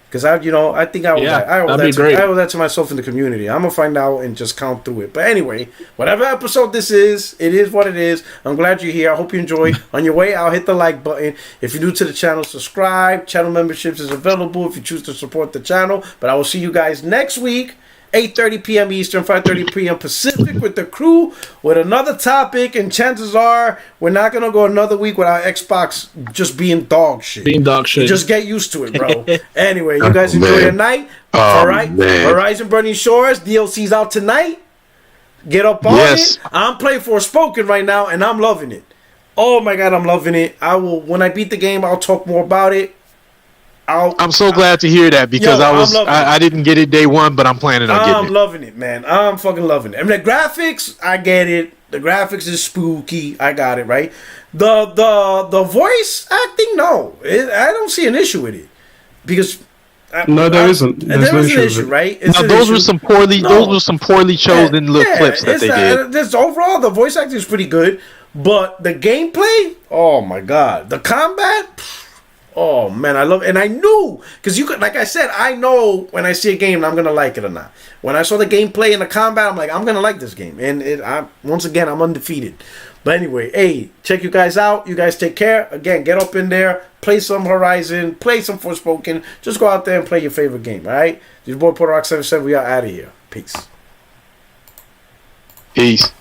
because I think I owe that to myself in the community. I'm gonna find out and just count through it. But anyway, whatever episode this is, it is what it is. I'm glad you're here. I hope you enjoy. On your way out, hit the like button. If you're new to the channel, subscribe. Channel memberships is available if you choose to support the channel. But I will see you guys next week. 8:30 p.m. Eastern, 5:30 p.m. Pacific with the crew with another topic. And chances are we're not going to go another week without Xbox just being dog shit. Just get used to it, bro. Anyway, you guys enjoy your night. All right. Horizon Burning Shores, DLC's out tonight. Get up on it. I'm playing Forspoken right now, and I'm loving it. Oh my god, I'm loving it. I will when I beat the game, I'll talk more about it. I'm so glad to hear that because I didn't get it day one, but I'm planning on getting it. I'm loving it, man. I'm fucking loving it. I mean, the graphics, I get it. The graphics is spooky. I got it, right? The voice acting, no. I don't see an issue with it because there isn't. There is an issue, right? Those were some poorly chosen little clips that they did. Overall, the voice acting is pretty good. But the gameplay, oh my god, the combat, oh man, I love it. And I knew because you could, like I said, I know when I see a game I'm gonna like it or not. When I saw the gameplay and the combat, I'm like, I'm gonna like this game. And once again, I'm undefeated. But anyway, hey, check you guys out. You guys take care. Again, get up in there, play some Horizon, play some Forspoken. Just go out there and play your favorite game. All right, your boy Puerto77. We are out of here. Peace. Peace.